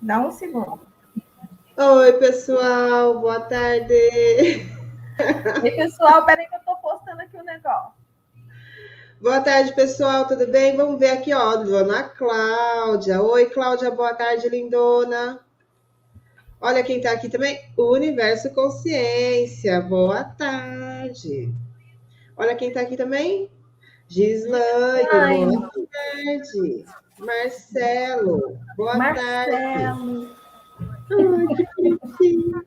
Dá um segundo. Oi, pessoal, boa tarde. Oi, pessoal, peraí que eu tô postando aqui o negócio. Boa tarde, pessoal, tudo bem? Vamos ver aqui, ó, Dona Cláudia. Oi, Cláudia, boa tarde, lindona. Olha quem tá aqui também, o Universo Consciência, boa tarde. Olha quem tá aqui também, Gislaine, Ai, boa tarde. Marcelo, boa tarde. Marcelo. Ai, que bonitinho.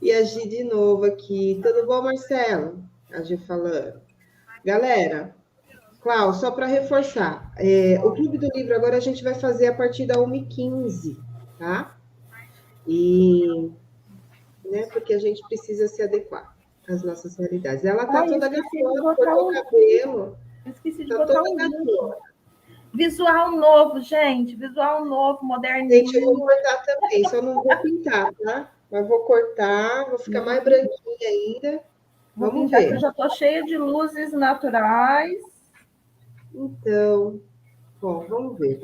E a Gi de novo aqui. Tudo bom, Marcelo? A Gi falando. Galera, Clau, só para reforçar, o Clube do Livro agora a gente vai fazer a partir da 1h15, tá? E, né, porque a gente precisa se adequar às nossas realidades. Ela tá Ai, toda esqueci de gatona, botar cortou o cabelo, esqueci de tá botar toda um link. gatona. Visual novo, gente. Visual novo, Gente, eu vou moderninho. cortar também, só não vou pintar, tá? Mas vou cortar, vou ficar mais branquinha ainda. Vou Vamos pintar que eu ver. já tô cheia de luzes naturais. Então, bom, vamos ver.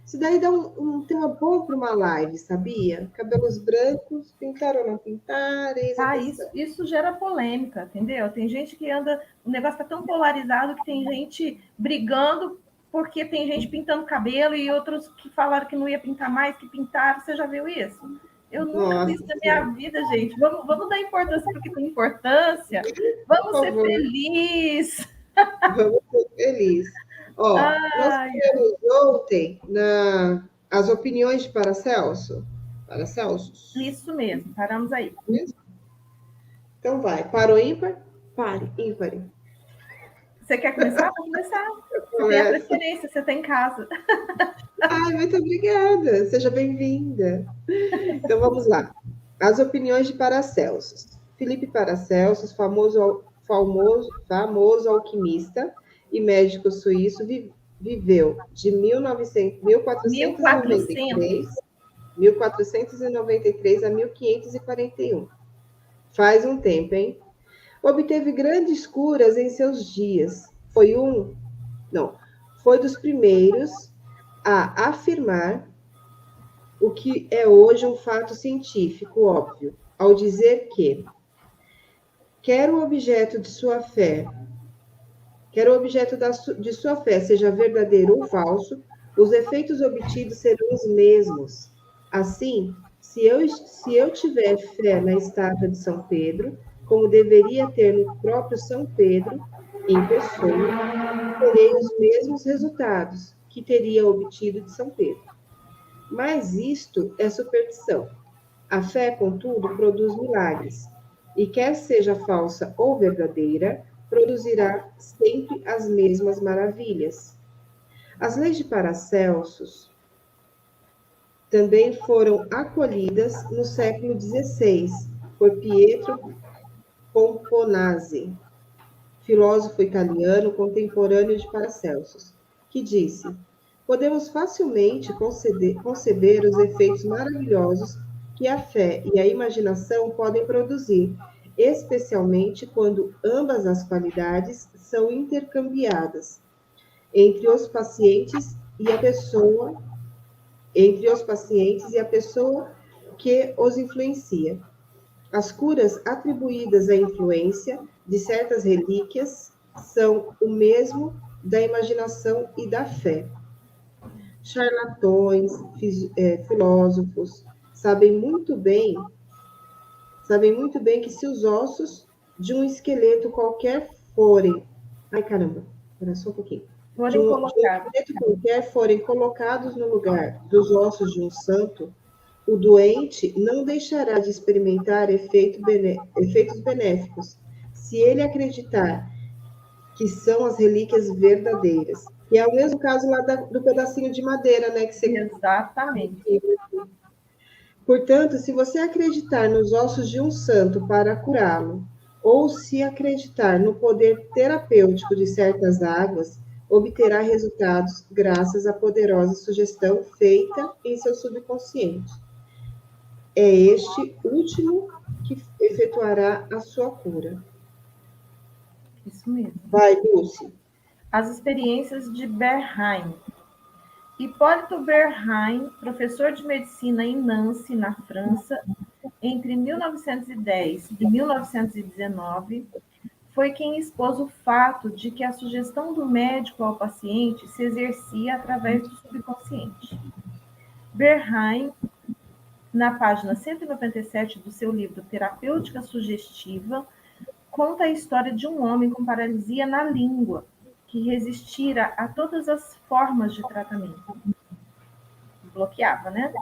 Isso daí dá um tema bom para uma live, sabia? Cabelos brancos, pintar ou não pintar, eis a Ah, questão. isso gera polêmica, entendeu? Tem gente que anda. O negócio tá tão polarizado que tem gente brigando porque tem gente pintando cabelo e outros que falaram que não ia pintar mais, que pintaram. Você já viu isso? Eu nunca vi Nossa isso na minha Senhora, vida, gente. Vamos dar importância para o que tem importância. por Vamos ser favor, felizes. vamos ser felizes. Ó, nós Ai, tivemos ontem as opiniões de Paracelso. Paracelsus. isso mesmo, paramos aí. Mesmo? Então vai, para o ímpar? Pare, ímpar. Você quer começar? Vou começar. Você tem a Começa. preferência, você está em casa. Ai, muito obrigada, seja bem-vinda. Então vamos lá. As opiniões de Paracelsus. Filipe Paracelsus, famoso alquimista e médico suíço, viveu de 1400. 1493 a 1541. Faz um tempo, hein? Obteve grandes curas em seus dias. Foi dos primeiros a afirmar o que é hoje um fato científico óbvio, ao dizer que quer o objeto de sua fé, quer o objeto de sua fé seja verdadeiro ou falso, os efeitos obtidos serão os mesmos. Assim, se eu tiver fé na estátua de São Pedro, como deveria ter no próprio São Pedro, em pessoa, terei os mesmos resultados que teria obtido de São Pedro. Mas isto é superstição. A fé, contudo, produz milagres, e quer seja falsa ou verdadeira, produzirá sempre as mesmas maravilhas. As leis de Paracelsus também foram acolhidas no século XVI por Pietro Pomponazzi, filósofo italiano contemporâneo de Paracelsus, que disse: podemos facilmente conceber os efeitos maravilhosos que a fé e a imaginação podem produzir, especialmente quando ambas as qualidades são intercambiadas entre os pacientes e a pessoa, que os influencia. As curas atribuídas à influência de certas relíquias são o mesmo da imaginação e da fé. Charlatões, filósofos sabem muito bem que se os ossos de um esqueleto qualquer forem, ai caramba, espera só um pouquinho, de Forem um colocados. esqueleto qualquer forem colocados no lugar dos ossos de um santo, o doente não deixará de experimentar efeitos benéficos, se ele acreditar que são as relíquias verdadeiras. Que é o mesmo caso lá do pedacinho de madeira, né? Que você... Exatamente. Portanto, se você acreditar nos ossos de um santo para curá-lo, ou se acreditar no poder terapêutico de certas águas, obterá resultados graças à poderosa sugestão feita em seu subconsciente. É este último que efetuará a sua cura. Isso mesmo. Vai, Dulce. As experiências de Bernheim. Hipólito Berheim, professor de medicina em Nancy, na França, entre 1910 e 1919, foi quem expôs o fato de que a sugestão do médico ao paciente se exercia através do subconsciente. Berheim, na página 197 do seu livro Terapêutica Sugestiva, conta a história de um homem com paralisia na língua, que resistira a todas as formas de tratamento. Bloqueava, né?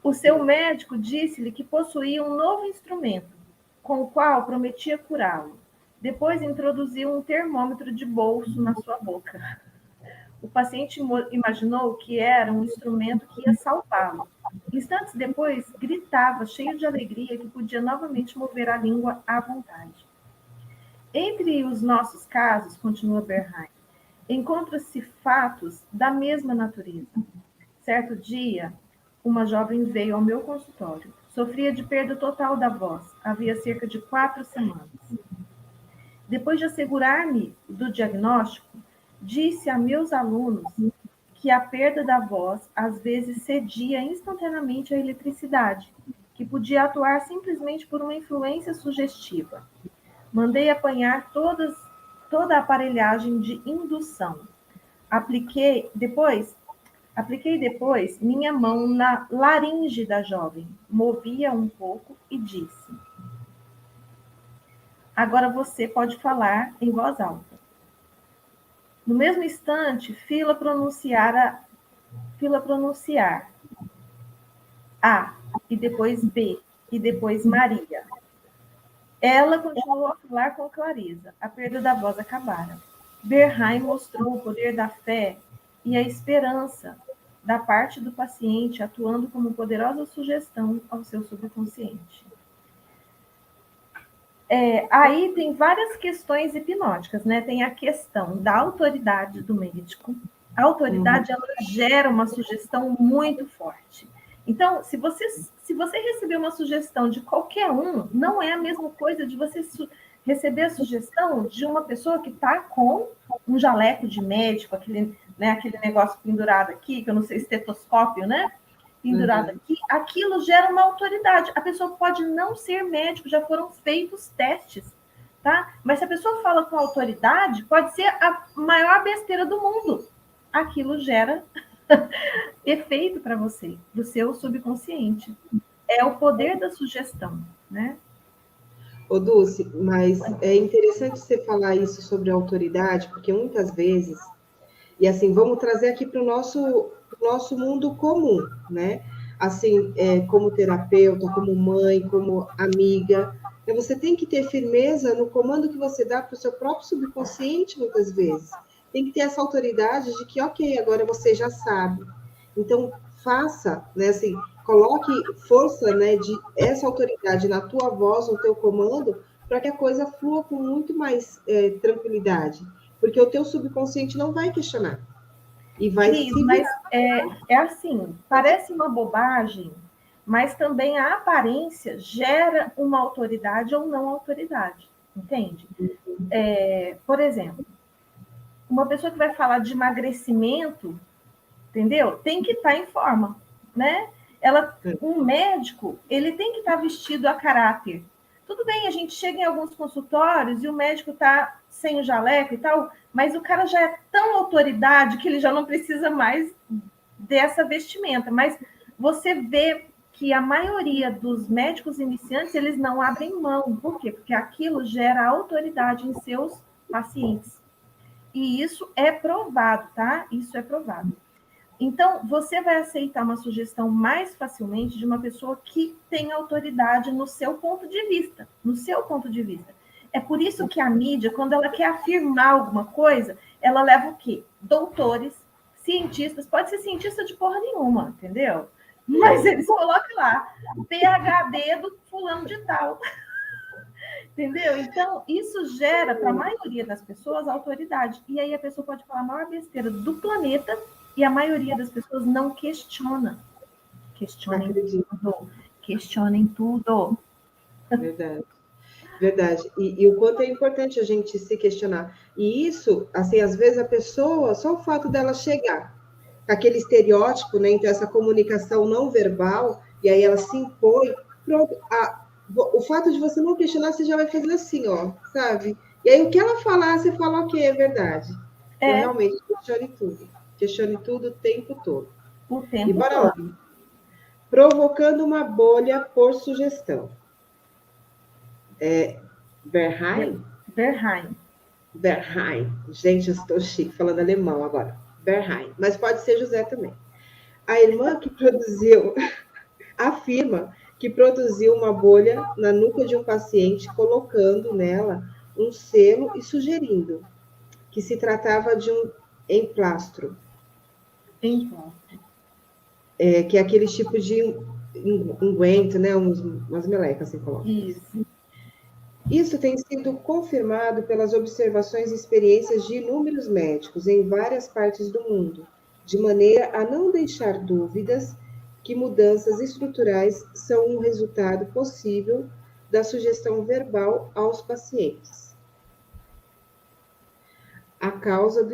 O seu médico disse-lhe que possuía um novo instrumento, com o qual prometia curá-lo. Depois introduziu um termômetro de bolso na sua boca. O paciente imaginou que era um instrumento que ia salvá-lo. Instantes depois, gritava, cheio de alegria, que podia novamente mover a língua à vontade. Entre os nossos casos, continua Berheim, encontram-se fatos da mesma natureza. Certo dia, uma jovem veio ao meu consultório. Sofria de perda total da voz, havia cerca de 4 semanas. Depois de assegurar-me do diagnóstico, disse a meus alunos que a perda da voz às vezes cedia instantaneamente à eletricidade, que podia atuar simplesmente por uma influência sugestiva. Mandei apanhar toda a aparelhagem de indução. Apliquei depois minha mão na laringe da jovem, movia um pouco e disse: agora você pode falar em voz alta. No mesmo instante, fila pronunciar A, e depois B, e depois Maria. Ela continuou a falar com clareza. A perda da voz acabara. Berheim mostrou o poder da fé e a esperança da parte do paciente, atuando como poderosa sugestão ao seu subconsciente. Aí tem várias questões hipnóticas, né? Tem a questão da autoridade do médico. A autoridade, ela gera uma sugestão muito forte. Então, se você receber uma sugestão de qualquer um, não é a mesma coisa de você receber a sugestão de uma pessoa que está com um jaleco de médico, aquele negócio pendurado aqui, que eu não sei, estetoscópio, né? Pendurado aqui, aquilo gera uma autoridade. A pessoa pode não ser médico, já foram feitos testes, tá? Mas se a pessoa fala com autoridade, pode ser a maior besteira do mundo. Aquilo gera efeito para você, do seu subconsciente. É o poder da sugestão, né? Ô, Dulce, mas é interessante você falar isso sobre autoridade, porque muitas vezes, e assim, vamos trazer aqui para o nosso mundo comum, né? Assim, como terapeuta, como mãe, como amiga, você tem que ter firmeza no comando que você dá para o seu próprio subconsciente, muitas vezes. Tem que ter essa autoridade de que, ok, agora você já sabe. Então, faça, né, assim, coloque força, né, de essa autoridade na tua voz, no teu comando, para que a coisa flua com muito mais tranquilidade. Porque o teu subconsciente não vai questionar. E vai Sim, se mas virar. é assim, parece uma bobagem, mas também a aparência gera uma autoridade ou não autoridade, entende? Por exemplo, uma pessoa que vai falar de emagrecimento, entendeu? Tem que estar em forma, né? Um médico, ele tem que estar vestido a caráter. Tudo bem, a gente chega em alguns consultórios e o médico está sem o jaleco e tal, mas o cara já é tão autoridade que ele já não precisa mais dessa vestimenta. Mas você vê que a maioria dos médicos iniciantes, eles não abrem mão. Por quê? Porque aquilo gera autoridade em seus pacientes. E isso é provado, tá? Isso é provado. Então, você vai aceitar uma sugestão mais facilmente de uma pessoa que tem autoridade no seu ponto de vista. No seu ponto de vista. É por isso que a mídia, quando ela quer afirmar alguma coisa, ela leva o quê? Doutores, cientistas, pode ser cientista de porra nenhuma, entendeu? Mas eles colocam lá, PhD do fulano de tal. Entendeu? Então, isso gera, para a maioria das pessoas, autoridade. E aí a pessoa pode falar a maior besteira do planeta e a maioria das pessoas não questiona. Questionem tudo. Verdade. Verdade. E o quanto é importante a gente se questionar. E isso, assim, às vezes a pessoa, só o fato dela chegar, aquele estereótipo, né? Então, essa comunicação não verbal, e aí ela se impõe. Pronto, o fato de você não questionar, você já vai fazer assim, ó, sabe? E aí, o que ela falar, você fala, ok, é verdade. Então, realmente, questione tudo o tempo todo. O tempo E bora todo. lá. Provocando uma bolha por sugestão. Bernheim? Bernheim. Gente, eu estou chique falando alemão agora. Bernheim. Mas pode ser José também. A irmã que produziu, afirma que produziu uma bolha na nuca de um paciente, colocando nela um selo e sugerindo que se tratava de um emplastro. Que é aquele tipo de unguento, né? Umas melecas, assim, coloca. Isso tem sido confirmado pelas observações e experiências de inúmeros médicos em várias partes do mundo, de maneira a não deixar dúvidas que mudanças estruturais são um resultado possível da sugestão verbal aos pacientes. A causa do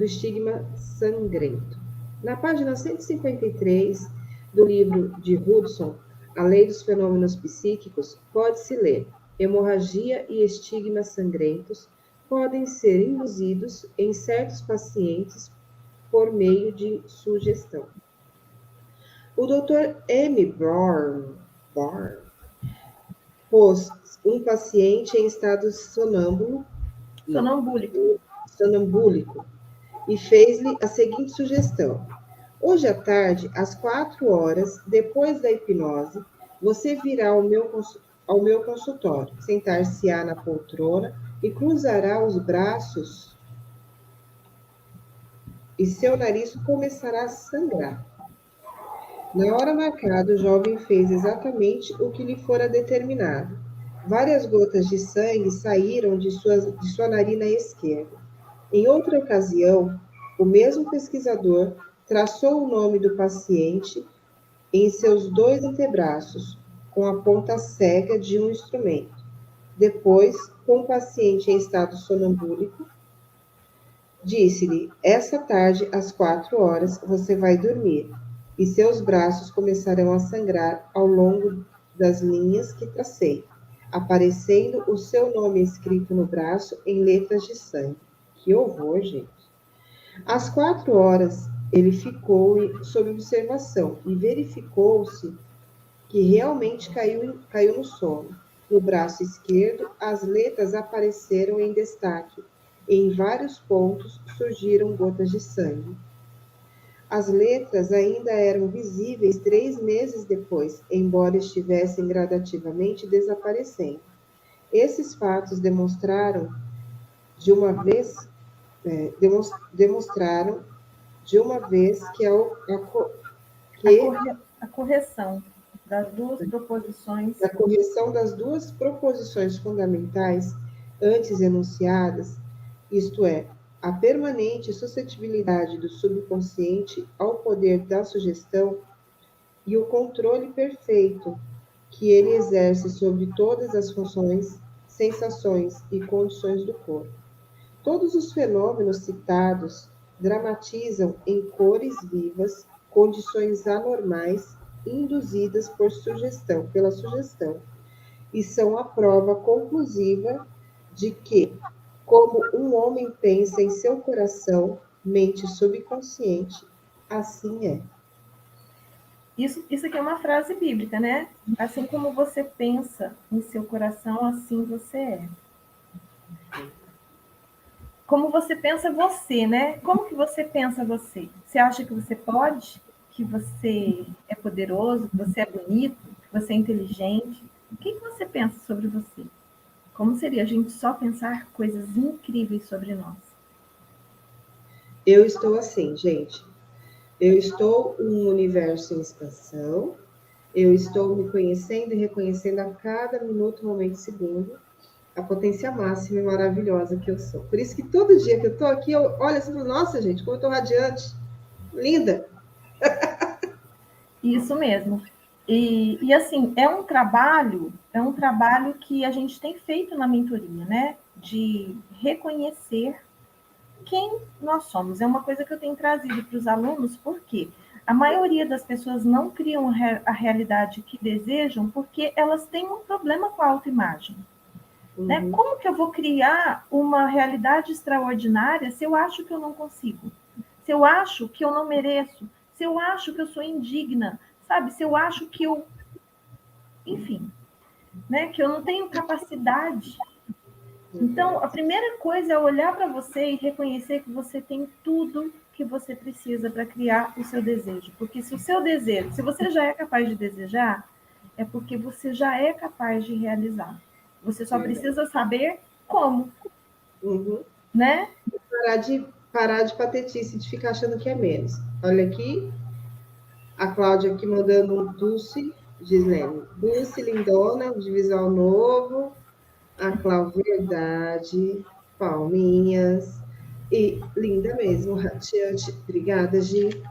estigma sangrento. Na página 153 do livro de Hudson, A Lei dos Fenômenos Psíquicos, pode-se ler: hemorragia e estigmas sangrentos podem ser induzidos em certos pacientes por meio de sugestão. O Dr. M. Bourne pôs um paciente em estado sonambúlico e fez-lhe a seguinte sugestão: hoje à tarde, às 4 horas, depois da hipnose, você virá ao meu consultório, sentar-se-á na poltrona e cruzará os braços e seu nariz começará a sangrar. Na hora marcada, o jovem fez exatamente o que lhe fora determinado. Várias gotas de sangue saíram de sua narina esquerda. Em outra ocasião, o mesmo pesquisador traçou o nome do paciente em seus 2 antebraços, com a ponta cega de um instrumento. Depois, com o paciente em estado sonambúlico, disse-lhe: essa tarde, às 4 horas, você vai dormir, e seus braços começarão a sangrar ao longo das linhas que tracei, aparecendo o seu nome escrito no braço em letras de sangue. Que horror, gente! Às 4 horas, ele ficou sob observação e verificou-se que realmente caiu no sono. No braço esquerdo, as letras apareceram em destaque. Em vários pontos surgiram gotas de sangue. As letras ainda eram visíveis 3 meses depois, embora estivessem gradativamente desaparecendo. Esses fatos demonstraram de uma vez que a correção das duas proposições. A correção das 2 proposições fundamentais antes enunciadas, isto é, a permanente suscetibilidade do subconsciente ao poder da sugestão e o controle perfeito que ele exerce sobre todas as funções, sensações e condições do corpo. Todos os fenômenos citados dramatizam em cores vivas condições anormais induzidas pela sugestão, e são a prova conclusiva de que, como um homem pensa em seu coração, mente subconsciente, assim é. Isso aqui é uma frase bíblica, né? Assim como você pensa em seu coração, assim você é. Como você pensa você, né? Como que você pensa você? Você acha que você pode? Que você é poderoso? Que você é bonito? Que você é inteligente? O que você pensa sobre você? Como seria a gente só pensar coisas incríveis sobre nós? Eu estou assim, gente. Eu estou num universo em expansão. Eu estou me conhecendo e reconhecendo a cada minuto, momento e segundo a potência máxima e maravilhosa que eu sou. Por isso que todo dia que eu estou aqui, eu olho assim e falo, nossa, gente, como eu estou radiante. Linda! Isso mesmo. E assim, é um trabalho que a gente tem feito na mentoria, né? De reconhecer quem nós somos. É uma coisa que eu tenho trazido para os alunos, porque a maioria das pessoas não criam a realidade que desejam porque elas têm um problema com a autoimagem. Né? Como que eu vou criar uma realidade extraordinária se eu acho que eu não consigo? Se eu acho que eu não mereço? Se eu acho que eu sou indigna? Sabe? Se eu acho que eu... Enfim, né? Que eu não tenho capacidade. Então, a primeira coisa é olhar para você e reconhecer que você tem tudo que você precisa para criar o seu desejo. Porque se o seu desejo, se você já é capaz de desejar, é porque você já é capaz de realizar. Você só precisa saber como, né? Parar de patetice, de ficar achando que é menos. Olha aqui, a Cláudia aqui mandando um Dulce, Gislene. Dulce, lindona, de visual novo. A Cláudia, verdade. Palminhas. E linda mesmo, radiante. Obrigada, Gi.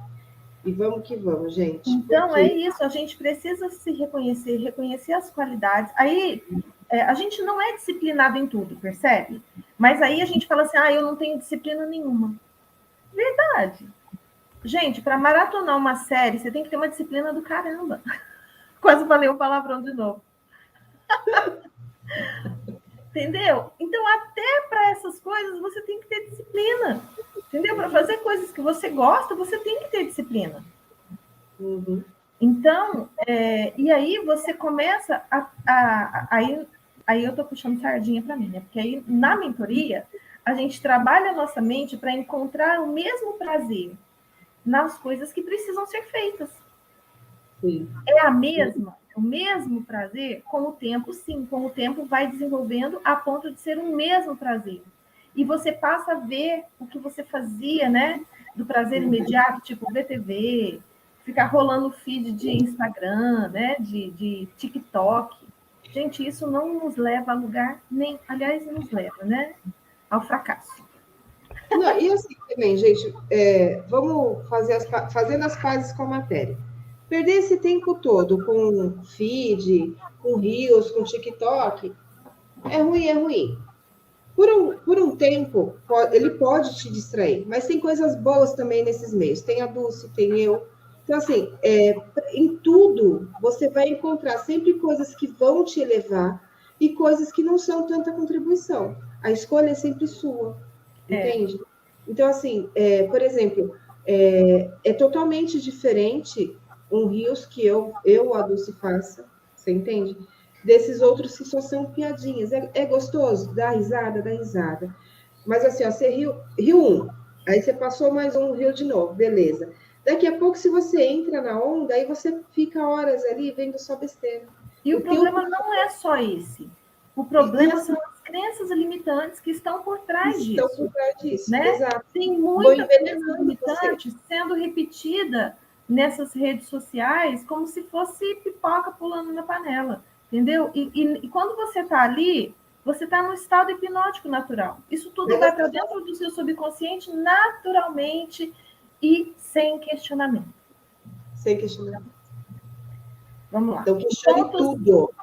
E vamos que vamos, gente. Então, é isso. A gente precisa se reconhecer, reconhecer as qualidades. Aí, a gente não é disciplinado em tudo, percebe? Mas aí a gente fala assim, eu não tenho disciplina nenhuma. Verdade. Gente, para maratonar uma série, você tem que ter uma disciplina do caramba. Quase falei um palavrão de novo. Entendeu? Então, até para essas coisas, você tem que ter disciplina. Entendeu? Para fazer coisas que você gosta, você tem que ter disciplina. Então, e aí você começa aí eu estou puxando sardinha para mim, né? Porque aí, na mentoria, a gente trabalha a nossa mente para encontrar o mesmo prazer nas coisas que precisam ser feitas. Sim. É o mesmo prazer? Com o tempo, sim. Com o tempo vai desenvolvendo a ponto de ser o mesmo prazer. E você passa a ver o que você fazia, né? Do prazer imediato, tipo ver TV, ficar rolando feed de Instagram, né? De TikTok. Gente, isso não nos leva a lugar nem... Aliás, nos leva, né? Ao fracasso. Não, e assim também, gente, vamos fazendo as pazes com a matéria. Perder esse tempo todo com feed, com Reels, com TikTok, é ruim, é ruim. Por um tempo, ele pode te distrair, mas tem coisas boas também nesses meios. Tem a Dulce, tem eu. Então, assim, em tudo, você vai encontrar sempre coisas que vão te elevar e coisas que não são tanta contribuição. A escolha é sempre sua, entende? Então, assim, por exemplo, é totalmente diferente um Reels que eu a Dulce faça, você entende? Desses outros que só são piadinhas. É gostoso? Dá risada, dá risada. Mas assim, ó, você riu um, aí você passou mais um, riu de novo, beleza. Daqui a pouco, se você entra na onda, aí você fica horas ali vendo só besteira. E o problema não é só esse. O problema são as crenças limitantes que estão por trás disso. Estão por trás disso, né? exato. Tem muita crença limitante sendo repetida nessas redes sociais como se fosse pipoca pulando na panela, entendeu? E quando você está ali, você está no estado hipnótico natural. Isso tudo vai para dentro do seu subconsciente naturalmente e sem questionamento. Sem questionamento. Vamos lá. Então, questione tudo.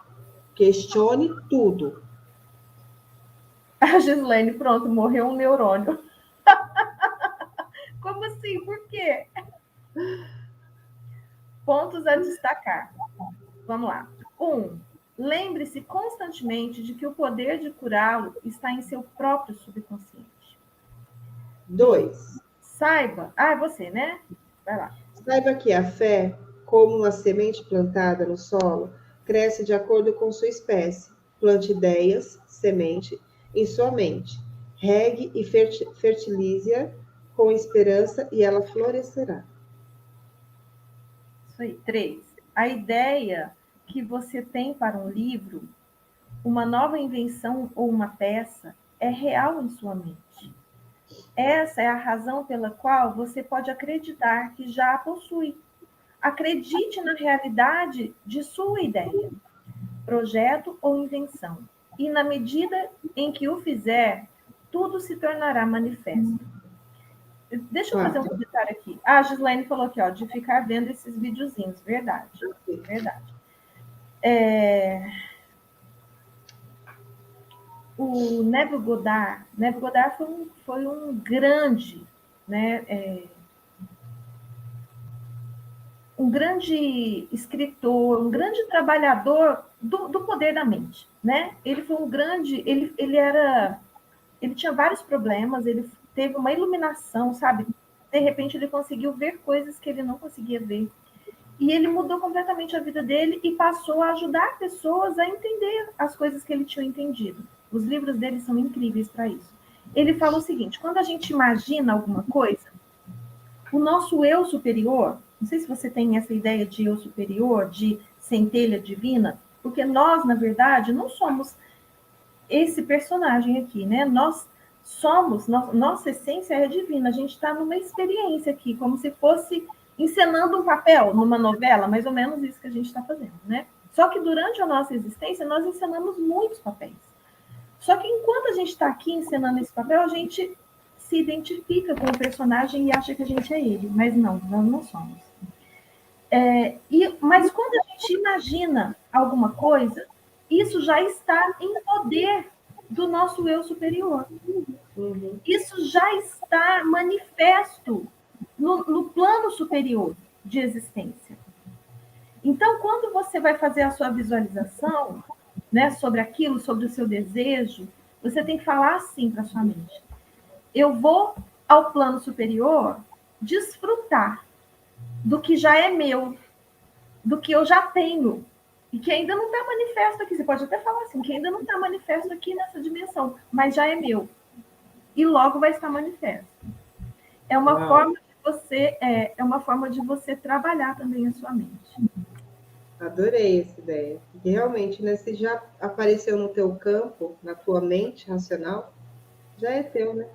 Questione tudo. A Gislene, pronto, morreu um neurônio. Como assim? Por quê? Pontos a destacar. Vamos lá. 1. Lembre-se constantemente de que o poder de curá-lo está em seu próprio subconsciente. 2. Saiba... você, né? Vai lá. Saiba que a fé, como uma semente plantada no solo, cresce de acordo com sua espécie. Plante ideias, semente, em sua mente. Regue e fertilize-a com esperança e ela florescerá. Isso aí. 3. A ideia que você tem para um livro, uma nova invenção ou uma peça, é real em sua mente. Essa é a razão pela qual você pode acreditar que já a possui. Acredite na realidade de sua ideia, projeto ou invenção. E na medida em que o fizer, tudo se tornará manifesto. Deixa eu fazer um comentário aqui. A Gislaine falou aqui, de ficar vendo esses videozinhos. Verdade. Verdade. o Neville Goddard foi um grande, né, um grande escritor, um grande trabalhador do poder da mente, né? Ele foi um grande, ele tinha vários problemas, ele teve uma iluminação, sabe? De repente ele conseguiu ver coisas que ele não conseguia ver. E ele mudou completamente a vida dele e passou a ajudar pessoas a entender as coisas que ele tinha entendido. Os livros dele são incríveis para isso. Ele fala o seguinte: quando a gente imagina alguma coisa, o nosso eu superior, não sei se você tem essa ideia de eu superior, de centelha divina, porque nós, na verdade, não somos esse personagem aqui, né? Nós somos, nossa essência é divina, a gente está numa experiência aqui, como se fosse encenando um papel numa novela, mais ou menos isso que a gente está fazendo, né? Só que durante a nossa existência, nós encenamos muitos papéis. Só que enquanto a gente está aqui encenando esse papel, a gente se identifica com o personagem e acha que a gente é ele, mas não, nós não somos. Mas quando a gente imagina alguma coisa, isso já está em poder do nosso eu superior. Uhum. Isso já está manifesto no plano superior de existência. Então, quando você vai fazer a sua visualização, né, sobre aquilo, sobre o seu desejo, você tem que falar assim para sua mente: eu vou ao plano superior desfrutar do que já é meu, do que eu já tenho, e que ainda não está manifesto aqui. Você pode até falar assim, que ainda não está manifesto aqui nessa dimensão, mas já é meu. E logo vai estar manifesto. É uma forma de você trabalhar também a sua mente. Adorei essa ideia. Porque realmente, né, se já apareceu no teu campo, na tua mente racional, já é teu, né?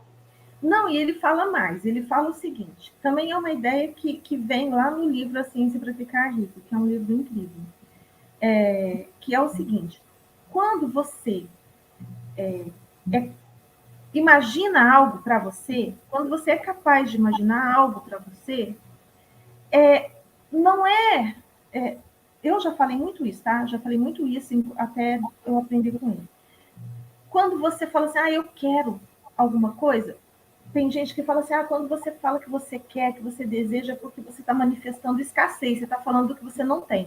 Não, e ele fala mais. Ele fala o seguinte, também é uma ideia que vem lá no livro A Ciência para Ficar Rico, que é um livro incrível. Que é o seguinte: quando você imagina algo para você, quando você é capaz de imaginar algo para você, não eu já falei muito isso, tá? Já falei muito isso até eu aprender com ele. Quando você fala assim, eu quero alguma coisa, tem gente que fala assim, quando você fala que você quer, que você deseja, é porque você está manifestando escassez, você está falando do que você não tem.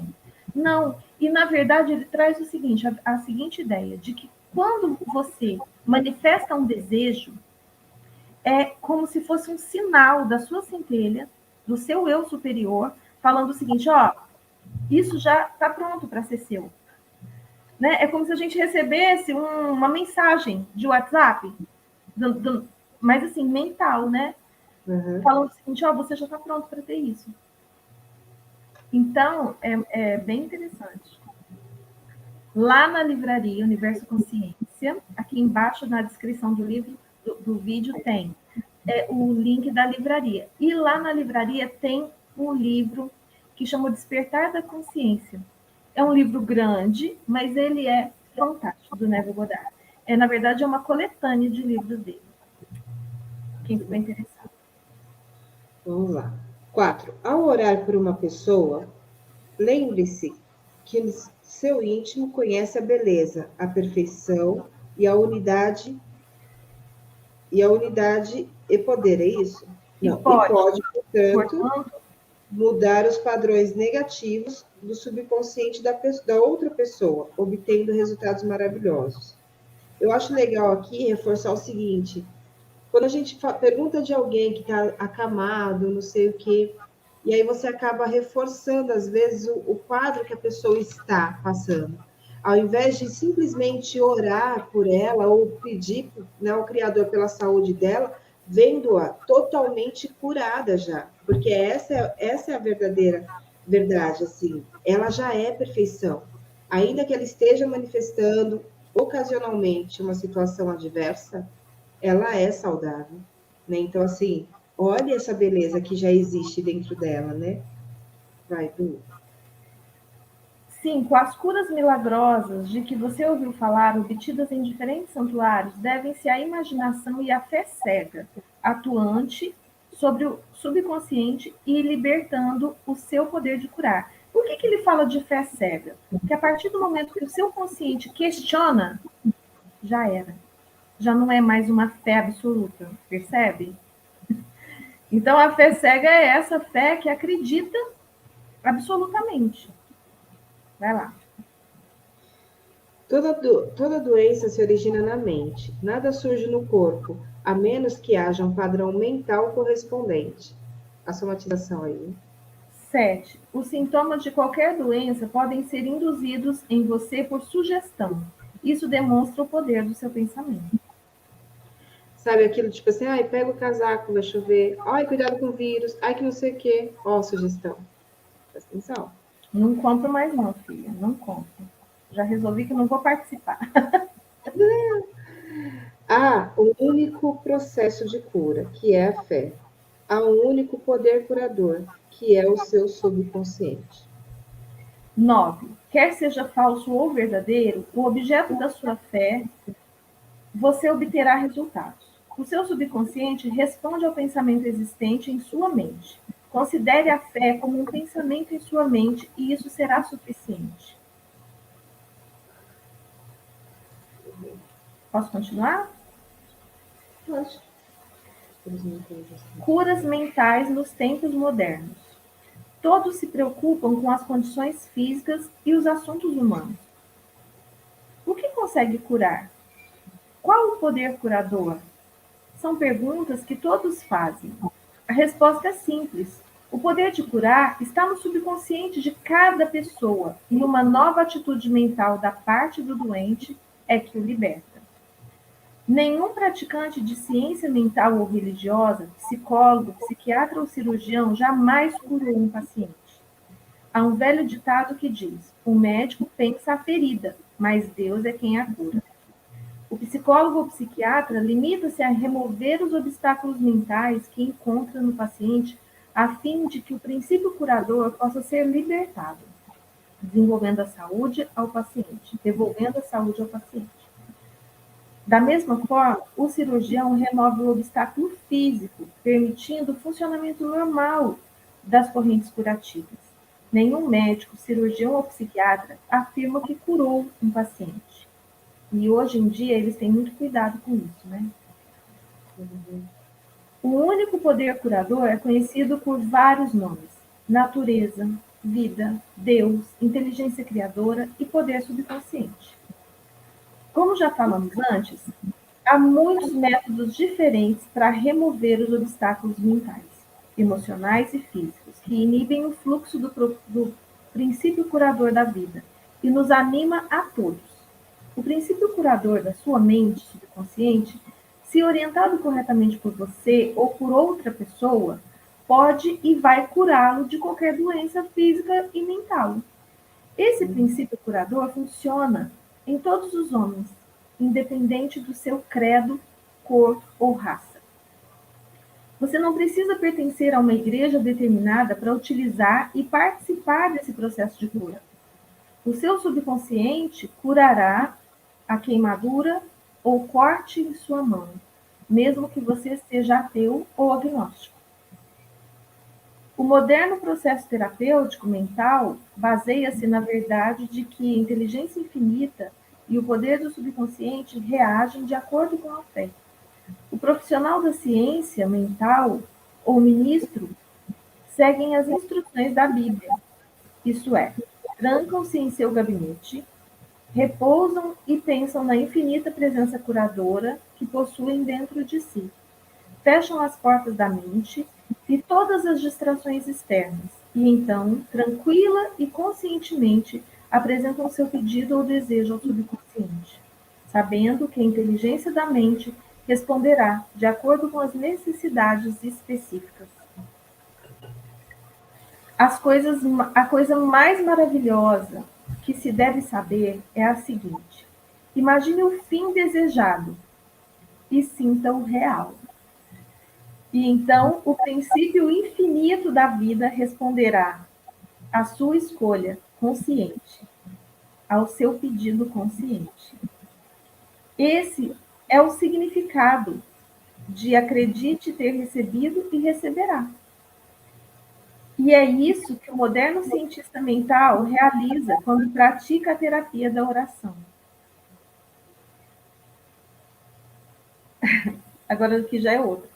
Não, e na verdade ele traz o seguinte, a seguinte ideia, de que quando você manifesta um desejo, é como se fosse um sinal da sua centelha, do seu eu superior, falando o seguinte, isso já está pronto para ser seu. Né? É como se a gente recebesse uma mensagem de WhatsApp, mas assim, mental, né? Uhum. Falando o seguinte, você já está pronto para ter isso. Então, é bem interessante. Lá na livraria Universo Consciência, aqui embaixo na descrição do livro, do vídeo, tem o link da livraria. E lá na livraria tem um livro que chama Despertar da Consciência. É um livro grande, mas ele é fantástico, do Neville Goddard. Na verdade, é uma coletânea de livros dele. Quem ficou interessado. Vamos lá. 4. Ao orar por uma pessoa, lembre-se que seu íntimo conhece a beleza, a perfeição e a unidade e poder, é isso? Não. E pode, portanto, mudar os padrões negativos do subconsciente da outra pessoa, obtendo resultados maravilhosos. Eu acho legal aqui reforçar o seguinte: quando a gente pergunta de alguém que está acamado, não sei o quê, e aí você acaba reforçando, às vezes, o quadro que a pessoa está passando. Ao invés de simplesmente orar por ela ou pedir, né, ao Criador pela saúde dela, vendo-a totalmente curada já. Porque essa é a verdadeira verdade, assim. Ela já é perfeição. Ainda que ela esteja manifestando ocasionalmente uma situação adversa, ela é saudável, né? Então, assim, olha essa beleza que já existe dentro dela, né? Vai, Du. Sim, com as curas milagrosas de que você ouviu falar, obtidas em diferentes santuários, devem-se à imaginação e à fé cega, atuante sobre o subconsciente e libertando o seu poder de curar. Por que ele fala de fé cega? Porque a partir do momento que o seu consciente questiona, já era. já não é mais uma fé absoluta, percebe? Então, a fé cega é essa fé que acredita absolutamente. Vai lá. Toda doença se origina na mente. Nada surge no corpo, a menos que haja um padrão mental correspondente. A somatização aí. 7. Os sintomas de qualquer doença podem ser induzidos em você por sugestão. Isso demonstra o poder do seu pensamento. Sabe aquilo tipo assim, ai, pega o casaco, vai chover. Ai, cuidado com o vírus. Ai, que não sei o quê. Ó, sugestão. Presta atenção. Não compro mais não, filha. Não compro. Já resolvi que não vou participar. Há um único processo de cura, que é a fé. Há um único poder curador, que é o seu subconsciente. 9. Quer seja falso ou verdadeiro, o objeto da sua fé, você obterá resultados. O seu subconsciente responde ao pensamento existente em sua mente. Considere a fé como um pensamento em sua mente e isso será suficiente. Posso continuar? Pode. Curas mentais nos tempos modernos. Todos se preocupam com as condições físicas e os assuntos humanos. O que consegue curar? Qual o poder curador? São perguntas que todos fazem. A resposta é simples. O poder de curar está no subconsciente de cada pessoa e uma nova atitude mental da parte do doente é que o liberta. Nenhum praticante de ciência mental ou religiosa, psicólogo, psiquiatra ou cirurgião jamais curou um paciente. Há um velho ditado que diz: o médico pensa a ferida, mas Deus é quem a cura. O psicólogo ou psiquiatra limita-se a remover os obstáculos mentais que encontra no paciente, a fim de que o princípio curador possa ser libertado, desenvolvendo a saúde ao paciente, devolvendo a saúde ao paciente. Da mesma forma, o cirurgião remove o obstáculo físico, permitindo o funcionamento normal das correntes curativas. Nenhum médico, cirurgião ou psiquiatra afirma que curou um paciente. E hoje em dia eles têm muito cuidado com isso, né? O único poder curador é conhecido por vários nomes: natureza, vida, Deus, inteligência criadora e poder subconsciente. Como já falamos antes, há muitos métodos diferentes para remover os obstáculos mentais, emocionais e físicos que inibem o fluxo do princípio curador da vida e nos anima a todos. O princípio curador da sua mente subconsciente, se orientado corretamente por você ou por outra pessoa, pode e vai curá-lo de qualquer doença física e mental. Esse princípio curador funciona em todos os homens, independente do seu credo, cor ou raça. Você não precisa pertencer a uma igreja determinada para utilizar e participar desse processo de cura. O seu subconsciente curará a queimadura ou corte em sua mão, mesmo que você seja ateu ou agnóstico. O moderno processo terapêutico mental baseia-se na verdade de que a inteligência infinita e o poder do subconsciente reagem de acordo com a fé. O profissional da ciência mental ou ministro seguem as instruções da Bíblia, isso é, trancam-se em seu gabinete, repousam e pensam na infinita presença curadora que possuem dentro de si. Fecham as portas da mente e todas as distrações externas, e então, tranquila e conscientemente, apresentam seu pedido ou desejo ao subconsciente, sabendo que a inteligência da mente responderá de acordo com as necessidades específicas. A coisa mais maravilhosa que se deve saber é a seguinte: imagine o fim desejado e sinta-o real. E então o princípio infinito da vida responderá à sua escolha consciente, ao seu pedido consciente. Esse é o significado de acredite ter recebido e receberá. E é isso que o moderno cientista mental realiza quando pratica a terapia da oração. Agora aqui já é outra.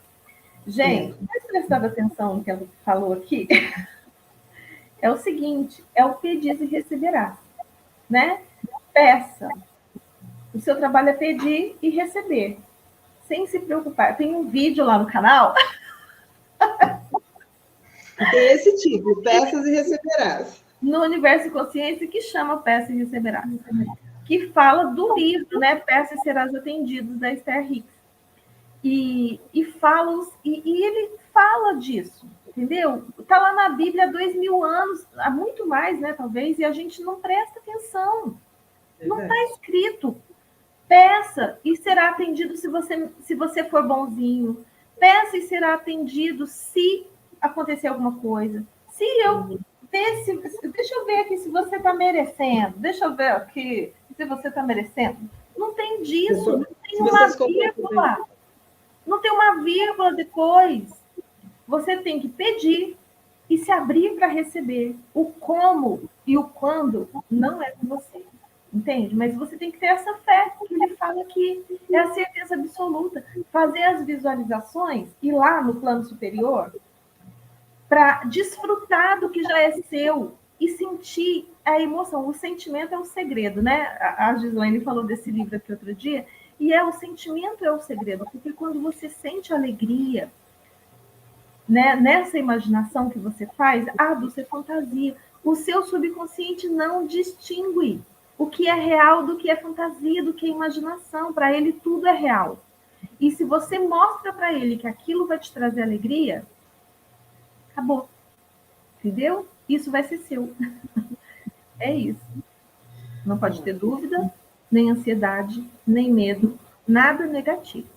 Gente, vocês prestaram atenção no que ela falou aqui? É o seguinte, é o pedir e receberá, né? Peça. O seu trabalho é pedir e receber, sem se preocupar. Tem um vídeo lá no canal. Tem esse tipo, peças e receberás. No Universo Consciência, que chama Peça e Receberá. Que fala do livro, né? Peça e Serás Atendidos, da Esther Hicks. E ele fala disso, entendeu? Está lá na Bíblia há 2000 anos, há muito mais, né, talvez, e a gente não presta atenção. Não está escrito. Peça e será atendido se você for bonzinho. Peça e será atendido se acontecer alguma coisa. Se eu deixa eu ver aqui se você está merecendo. Deixa eu ver aqui se você está merecendo. Não tem disso, não tem uma vírgula. Não tem uma vírgula depois. Você tem que pedir e se abrir para receber. O como e o quando não é com você. Entende? Mas você tem que ter essa fé que ele fala aqui. É a certeza absoluta. Fazer as visualizações, ir lá no plano superior, para desfrutar do que já é seu e sentir a emoção. O sentimento é o segredo, né? A Gislaine falou desse livro aqui outro dia. E o sentimento é o segredo, porque quando você sente alegria, né, nessa imaginação que você faz, você fantasia. O seu subconsciente não distingue o que é real do que é fantasia, do que é imaginação. Para ele, tudo é real. E se você mostra para ele que aquilo vai te trazer alegria, acabou. Entendeu? Isso vai ser seu. É isso. Não pode ter dúvida, nem ansiedade, nem medo, nada negativo.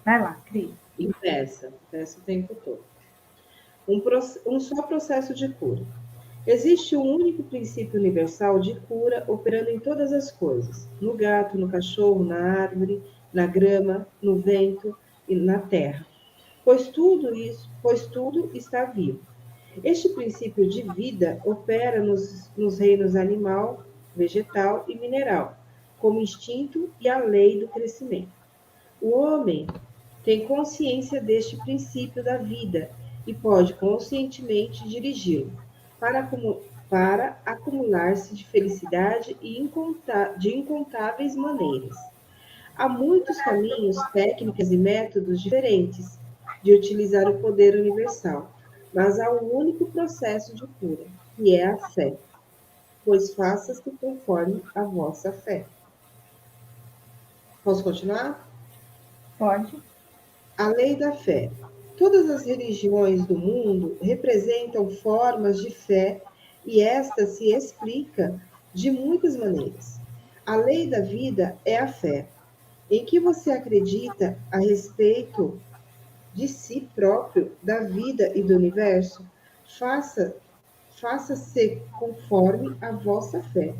Vai lá, Cris. E peça o tempo todo. Um só processo de cura. Existe um único princípio universal de cura operando em todas as coisas: no gato, no cachorro, na árvore, na grama, no vento e na terra. Pois tudo está vivo. Este princípio de vida opera nos reinos animal, vegetal e mineral, como instinto e a lei do crescimento. O homem tem consciência deste princípio da vida e pode conscientemente dirigi-lo para acumular-se de felicidade de incontáveis maneiras. Há muitos caminhos, técnicas e métodos diferentes de utilizar o poder universal, mas há um único processo de cura, que é a fé. Pois faça-se conforme a vossa fé. Posso continuar? Pode. A lei da fé. Todas as religiões do mundo representam formas de fé e esta se explica de muitas maneiras. A lei da vida é a fé. Em que você acredita a respeito de si próprio, da vida e do universo? Faça-se conforme a vossa fé.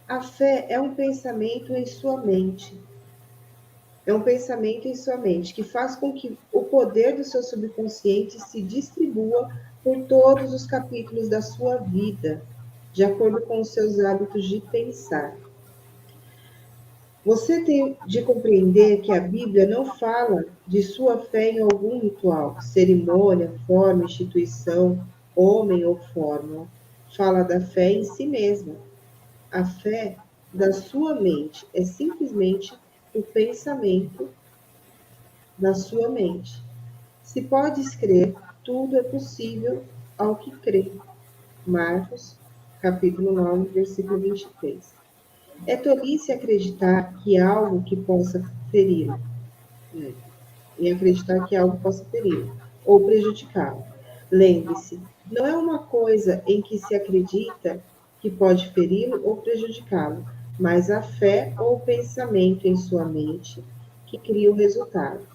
A fé é um pensamento em sua mente. Que faz com que o poder do seu subconsciente se distribua por todos os capítulos da sua vida, de acordo com os seus hábitos de pensar. Você tem de compreender que a Bíblia não fala de sua fé em algum ritual, cerimônia, forma, instituição, homem ou fórmula. Fala da fé em si mesma. A fé da sua mente é simplesmente o pensamento da sua mente. Se podes crer, tudo é possível ao que crê. Marcos, capítulo 9, versículo 23. É tolice acreditar que algo que possa feri-lo, ou prejudicá-lo. Lembre-se, não é uma coisa em que se acredita que pode feri-lo ou prejudicá-lo, mas a fé ou o pensamento em sua mente que cria o resultado.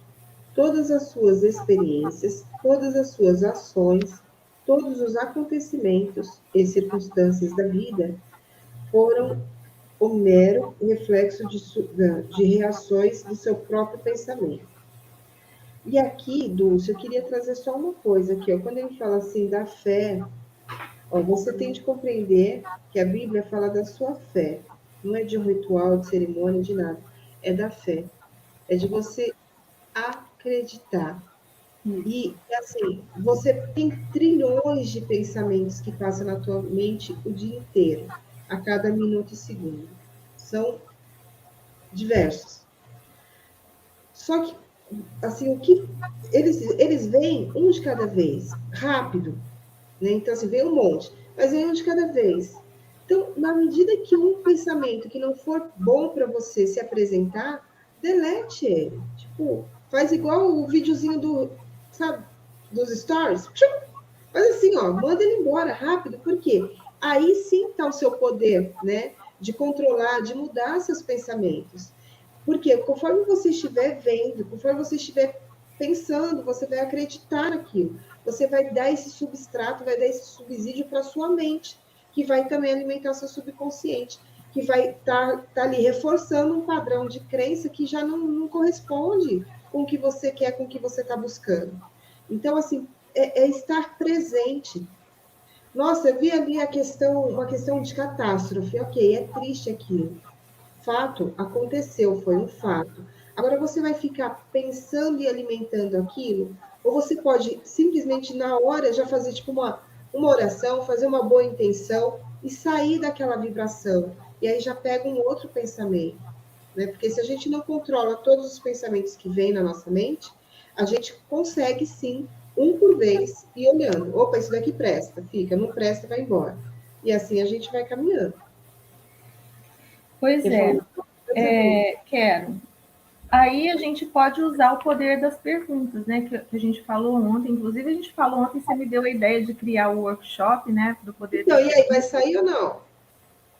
Todas as suas experiências, todas as suas ações, todos os acontecimentos e circunstâncias da vida foram o mero reflexo de reações do seu próprio pensamento. E aqui, Dulce, eu queria trazer só uma coisa aqui, ó. Quando ele fala assim da fé, ó, você tem de compreender que a Bíblia fala da sua fé, não é de um ritual, de cerimônia, de nada, é da fé. É de você acreditar. E, assim, você tem trilhões de pensamentos que passam na tua mente o dia inteiro, a cada minuto e segundo. São diversos. Só que, assim, o que eles vêm um de cada vez, rápido, né? Então, assim, vem um monte, mas vem um de cada vez. Então, na medida que um pensamento que não for bom para você se apresentar, delete ele. Tipo, faz igual o videozinho sabe, dos stories. Faz assim, ó, manda ele embora rápido, porque aí sim está o seu poder, né? De controlar, de mudar seus pensamentos. Porque conforme você estiver vendo, conforme você estiver pensando, você vai acreditar naquilo. Você vai dar esse substrato, vai dar esse subsídio para sua mente, que vai também alimentar o seu subconsciente, que vai tá ali reforçando um padrão de crença que já não corresponde com o que você quer, com o que você está buscando. Então, assim, é estar presente. Nossa, eu vi ali uma questão de catástrofe. Ok, é triste aquilo. Fato aconteceu, foi um fato. Agora você vai ficar pensando e alimentando aquilo, ou você pode simplesmente na hora já fazer tipo uma oração, fazer uma boa intenção e sair daquela vibração. E aí já pega um outro pensamento, né? Porque se a gente não controla todos os pensamentos que vêm na nossa mente, a gente consegue sim, um por vez, ir olhando. Opa, isso daqui presta, fica, não presta, vai embora. E assim a gente vai caminhando. Pois quero. Aí a gente pode usar o poder das perguntas, né? Que a gente falou ontem. Inclusive, a gente falou ontem, você me deu a ideia de criar o workshop, né? Do poder então, das e aí, vai sair ou não?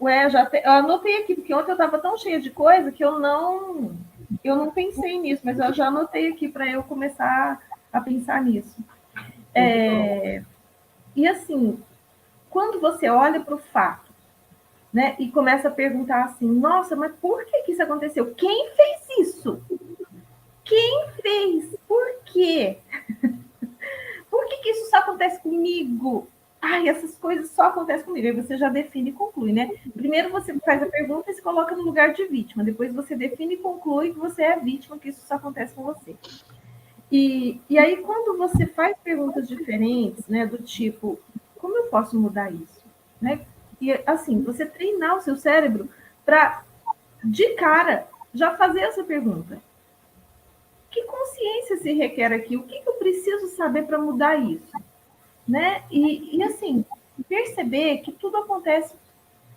Ué, eu anotei aqui, porque ontem eu estava tão cheia de coisa que eu não pensei nisso, mas eu já anotei aqui para eu começar a pensar nisso. E assim, quando você olha para o fato, né, e começa a perguntar assim, nossa, mas por que isso aconteceu? Quem fez isso? Quem fez? Por quê? Por que isso só acontece comigo? Ai, essas coisas só acontecem comigo. Aí você já define e conclui, né? Primeiro você faz a pergunta e se coloca no lugar de vítima. Depois você define e conclui que você é a vítima, que isso só acontece com você. E aí, quando você faz perguntas diferentes, né, do tipo, como eu posso mudar isso? Né? E assim, você treinar o seu cérebro para, de cara, já fazer essa pergunta. Que consciência se requer aqui? O que eu preciso saber para mudar isso? Né? E assim, perceber que tudo acontece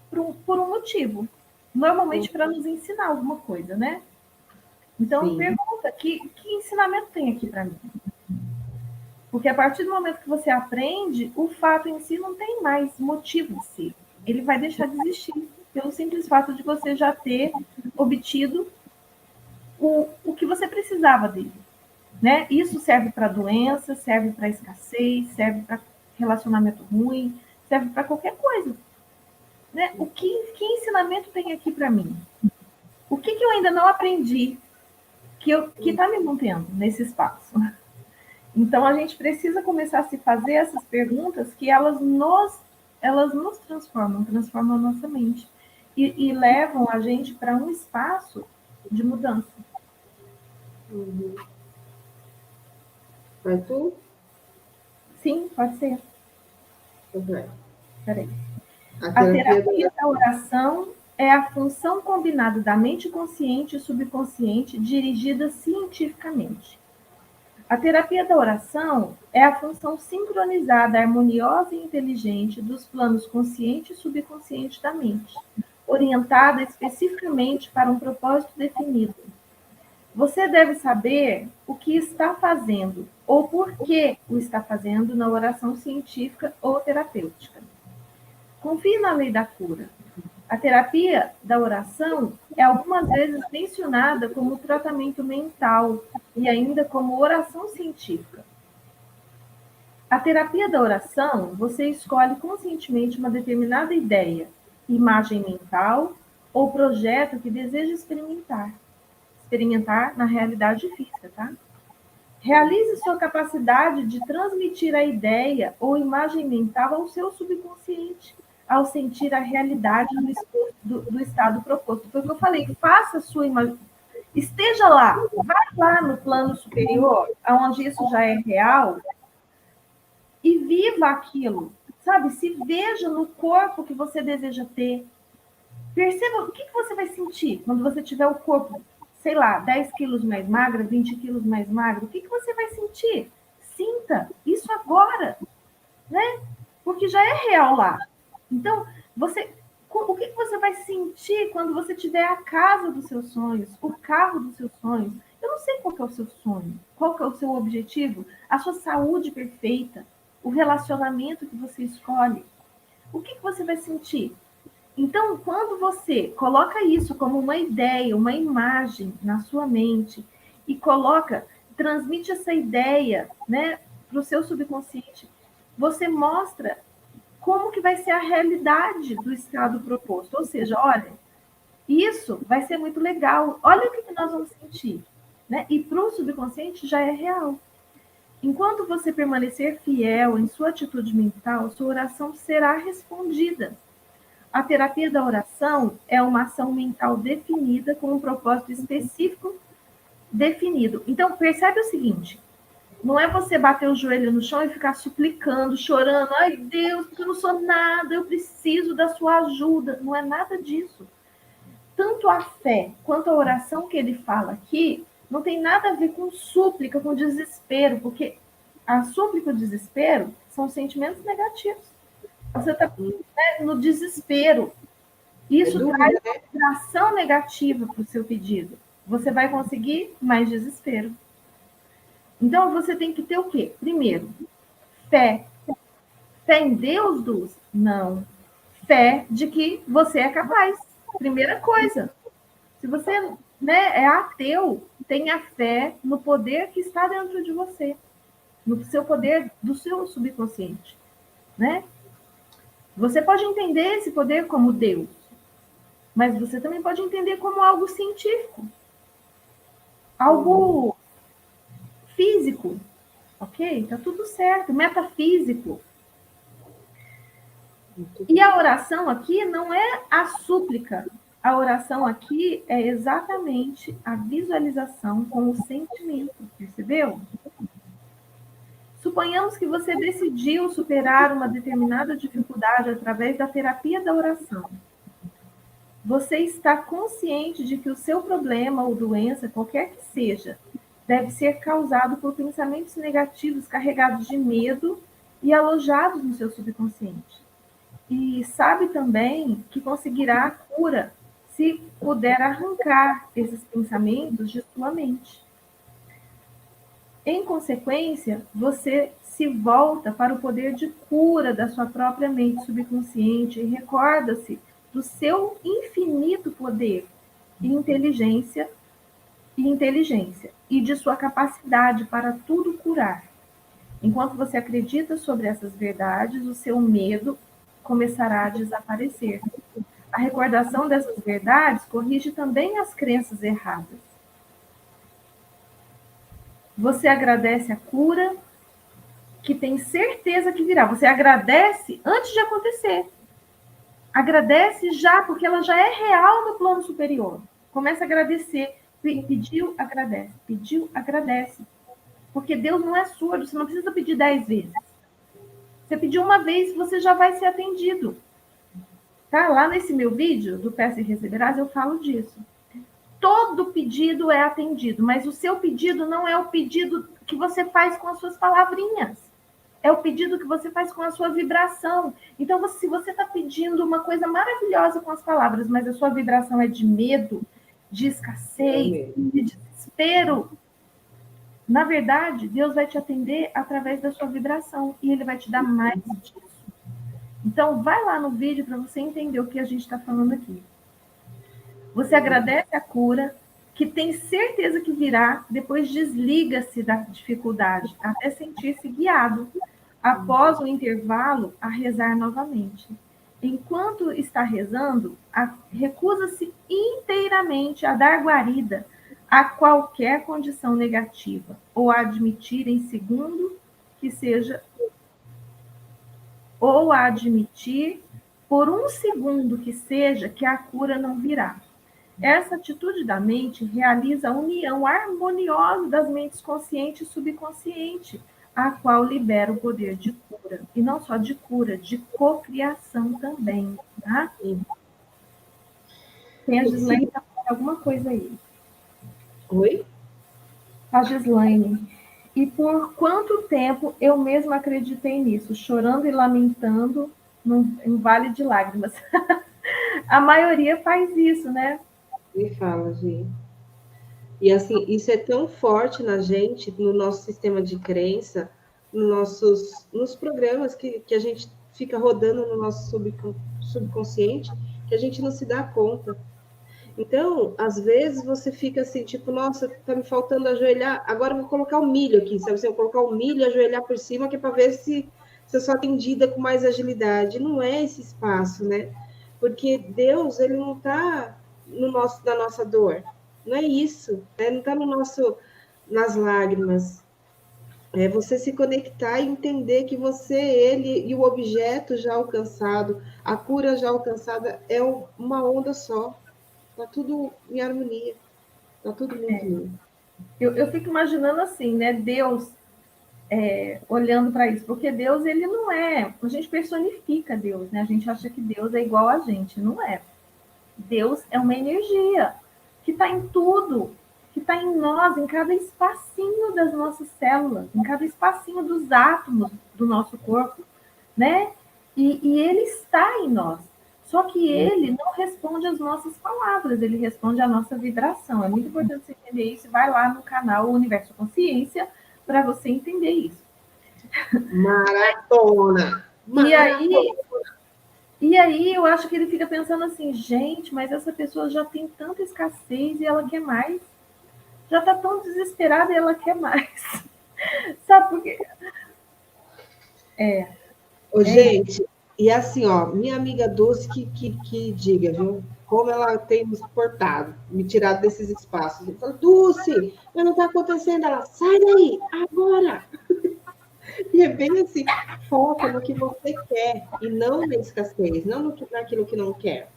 por um motivo. Normalmente para nos ensinar alguma coisa, né? Então, Sim. pergunta, que ensinamento tem aqui para mim? Porque a partir do momento que você aprende, o fato em si não tem mais motivo de ser. Ele vai deixar de existir pelo simples fato de você já ter obtido o que você precisava dele. Né? Isso serve para doença, serve para escassez, serve para relacionamento ruim, serve para qualquer coisa. Né? Que ensinamento tem aqui para mim? O que eu ainda não aprendi que está me mantendo nesse espaço? Então, a gente precisa começar a se fazer essas perguntas que elas nos transformam a nossa mente e levam a gente para um espaço de mudança. Uhum. Vai tu? Sim, pode ser. Vai. Peraí. A A terapia terapia da oração é a função combinada da mente consciente e subconsciente dirigida cientificamente. A terapia da oração é a função sincronizada, harmoniosa e inteligente dos planos consciente e subconsciente da mente, orientada especificamente para um propósito definido. Você deve saber o que está fazendo ou por que o está fazendo na oração científica ou terapêutica. Confie na lei da cura. A terapia da oração é algumas vezes mencionada como tratamento mental e ainda como oração científica. A terapia da oração, você escolhe conscientemente uma determinada ideia, imagem mental ou projeto que deseja experimentar na realidade física, tá? Realize sua capacidade de transmitir a ideia ou imagem mental ao seu subconsciente, ao sentir a realidade do estado proposto. Foi o que eu falei, faça a sua Esteja lá, vai lá no plano superior, onde isso já é real, e viva aquilo, sabe? Se veja no corpo que você deseja ter. Perceba o que você vai sentir quando você tiver o corpo, sei lá, 10 quilos mais magro, 20 quilos mais magro. O que você vai sentir? Sinta isso agora, né? Porque já é real lá. Então, o que você vai sentir quando você tiver a casa dos seus sonhos, o carro dos seus sonhos? Eu não sei qual que é o seu sonho, qual que é o seu objetivo, a sua saúde perfeita, o relacionamento que você escolhe. O que você vai sentir? Então, quando você coloca isso como uma ideia, uma imagem na sua mente e transmite essa ideia, né, para o seu subconsciente, você mostra como que vai ser a realidade do estado proposto. Ou seja, olha, isso vai ser muito legal. Olha o que nós vamos sentir, né? E para o subconsciente já é real. Enquanto você permanecer fiel em sua atitude mental, sua oração será respondida. A terapia da oração é uma ação mental definida com um propósito específico definido. Então, percebe o seguinte, não é você bater o joelho no chão e ficar suplicando, chorando, ai Deus, porque eu não sou nada, eu preciso da sua ajuda. Não é nada disso. Tanto a fé quanto a oração que ele fala aqui não tem nada a ver com súplica, com desespero, porque a súplica e o desespero são sentimentos negativos. Você está, né, no desespero. Isso traz uma vibração negativa para o seu pedido. Você vai conseguir mais desespero. Então, você tem que ter o quê? Primeiro, fé. Fé em Deus, Dulce? Não. Fé de que você é capaz. Primeira coisa. Se você, né, é ateu, tenha fé no poder que está dentro de você. No seu poder do seu subconsciente. Né? Você pode entender esse poder como Deus. Mas você também pode entender como algo científico. Algo físico. Ok? Tá tudo certo. Metafísico. E a oração aqui não é a súplica. A oração aqui é exatamente a visualização com o sentimento. Percebeu? Suponhamos que você decidiu superar uma determinada dificuldade através da terapia da oração. Você está consciente de que o seu problema ou doença, qualquer que seja, deve ser causado por pensamentos negativos carregados de medo e alojados no seu subconsciente. E sabe também que conseguirá a cura se puder arrancar esses pensamentos de sua mente. Em consequência, você se volta para o poder de cura da sua própria mente subconsciente e recorda-se do seu infinito poder e inteligência e de sua capacidade para tudo curar. Enquanto você acredita sobre essas verdades, o seu medo começará a desaparecer. A recordação dessas verdades corrige também as crenças erradas. Você agradece a cura que tem certeza que virá. Você agradece antes de acontecer. Agradece já, porque ela já é real no plano superior. Começa a agradecer. Pediu, agradece. Pediu, agradece. Porque Deus não é surdo, você não precisa pedir 10 vezes. Você pediu uma vez, você já vai ser atendido. Tá? Lá nesse meu vídeo, do Peça e Receberás, eu falo disso. Todo pedido é atendido, mas o seu pedido não é o pedido que você faz com as suas palavrinhas. É o pedido que você faz com a sua vibração. Então, se você está pedindo uma coisa maravilhosa com as palavras, mas a sua vibração é de medo, de escassez, de desespero, na verdade, Deus vai te atender através da sua vibração e Ele vai te dar mais disso. Então, vai lá no vídeo para você entender o que a gente está falando aqui. Você agradece a cura, que tem certeza que virá, depois desliga-se da dificuldade, até sentir-se guiado, após o intervalo, a rezar novamente. Enquanto está rezando, recusa-se inteiramente a dar guarida a qualquer condição negativa, ou a admitir em segundo que seja, ou a admitir por um segundo que seja que a cura não virá. Essa atitude da mente realiza a união harmoniosa das mentes consciente e subconsciente, a qual libera o poder de cura. E não só de cura, de cocriação também. Tá? Tem a O que Gislaine tá falando alguma coisa aí. Oi? A Gislaine. E por quanto tempo eu mesma acreditei nisso, chorando e lamentando em vale de lágrimas. A maioria faz isso, né? Me fala, Gi. E assim, isso é tão forte na gente, no nosso sistema de crença, nos programas que a gente fica rodando no nosso subconsciente, que a gente não se dá conta. Então, às vezes você fica assim, tipo, nossa, tá me faltando ajoelhar, agora eu vou colocar o milho aqui, sabe? Assim, eu vou colocar o milho e ajoelhar por cima, que é para ver se eu sou atendida com mais agilidade. Não é esse espaço, né? Porque Deus, ele não está na nossa dor. Não é isso, né? Não está nas lágrimas. É você se conectar e entender que você, ele e o objeto já alcançado, a cura já alcançada é uma onda só. Tá tudo em harmonia. Tá tudo muito lindo. Eu fico imaginando assim, né? Deus olhando para isso, porque Deus, ele não é. A gente personifica Deus, né? A gente acha que Deus é igual a gente. Não é. Deus é uma energia que está em tudo, que está em nós, em cada espacinho das nossas células, em cada espacinho dos átomos do nosso corpo, né? E ele está em nós. Só que ele não responde às nossas palavras, ele responde à nossa vibração. É muito importante você entender isso. Vai lá no canal Universo Consciência para você entender isso. Maratona! E Maratona! aí, E aí eu acho que ele fica pensando assim, gente, mas essa pessoa já tem tanta escassez e ela quer mais. Já está tão desesperada e ela quer mais. Sabe por quê? Ô, É isso. gente, e assim, ó, minha amiga Dulce que diga, viu? Como ela tem me suportado, me tirado desses espaços. Eu falo, Dulce, mas não tá acontecendo. Ela, sai daí, agora! E é bem assim, foca no que você quer e não na escassez, não naquilo que não quer.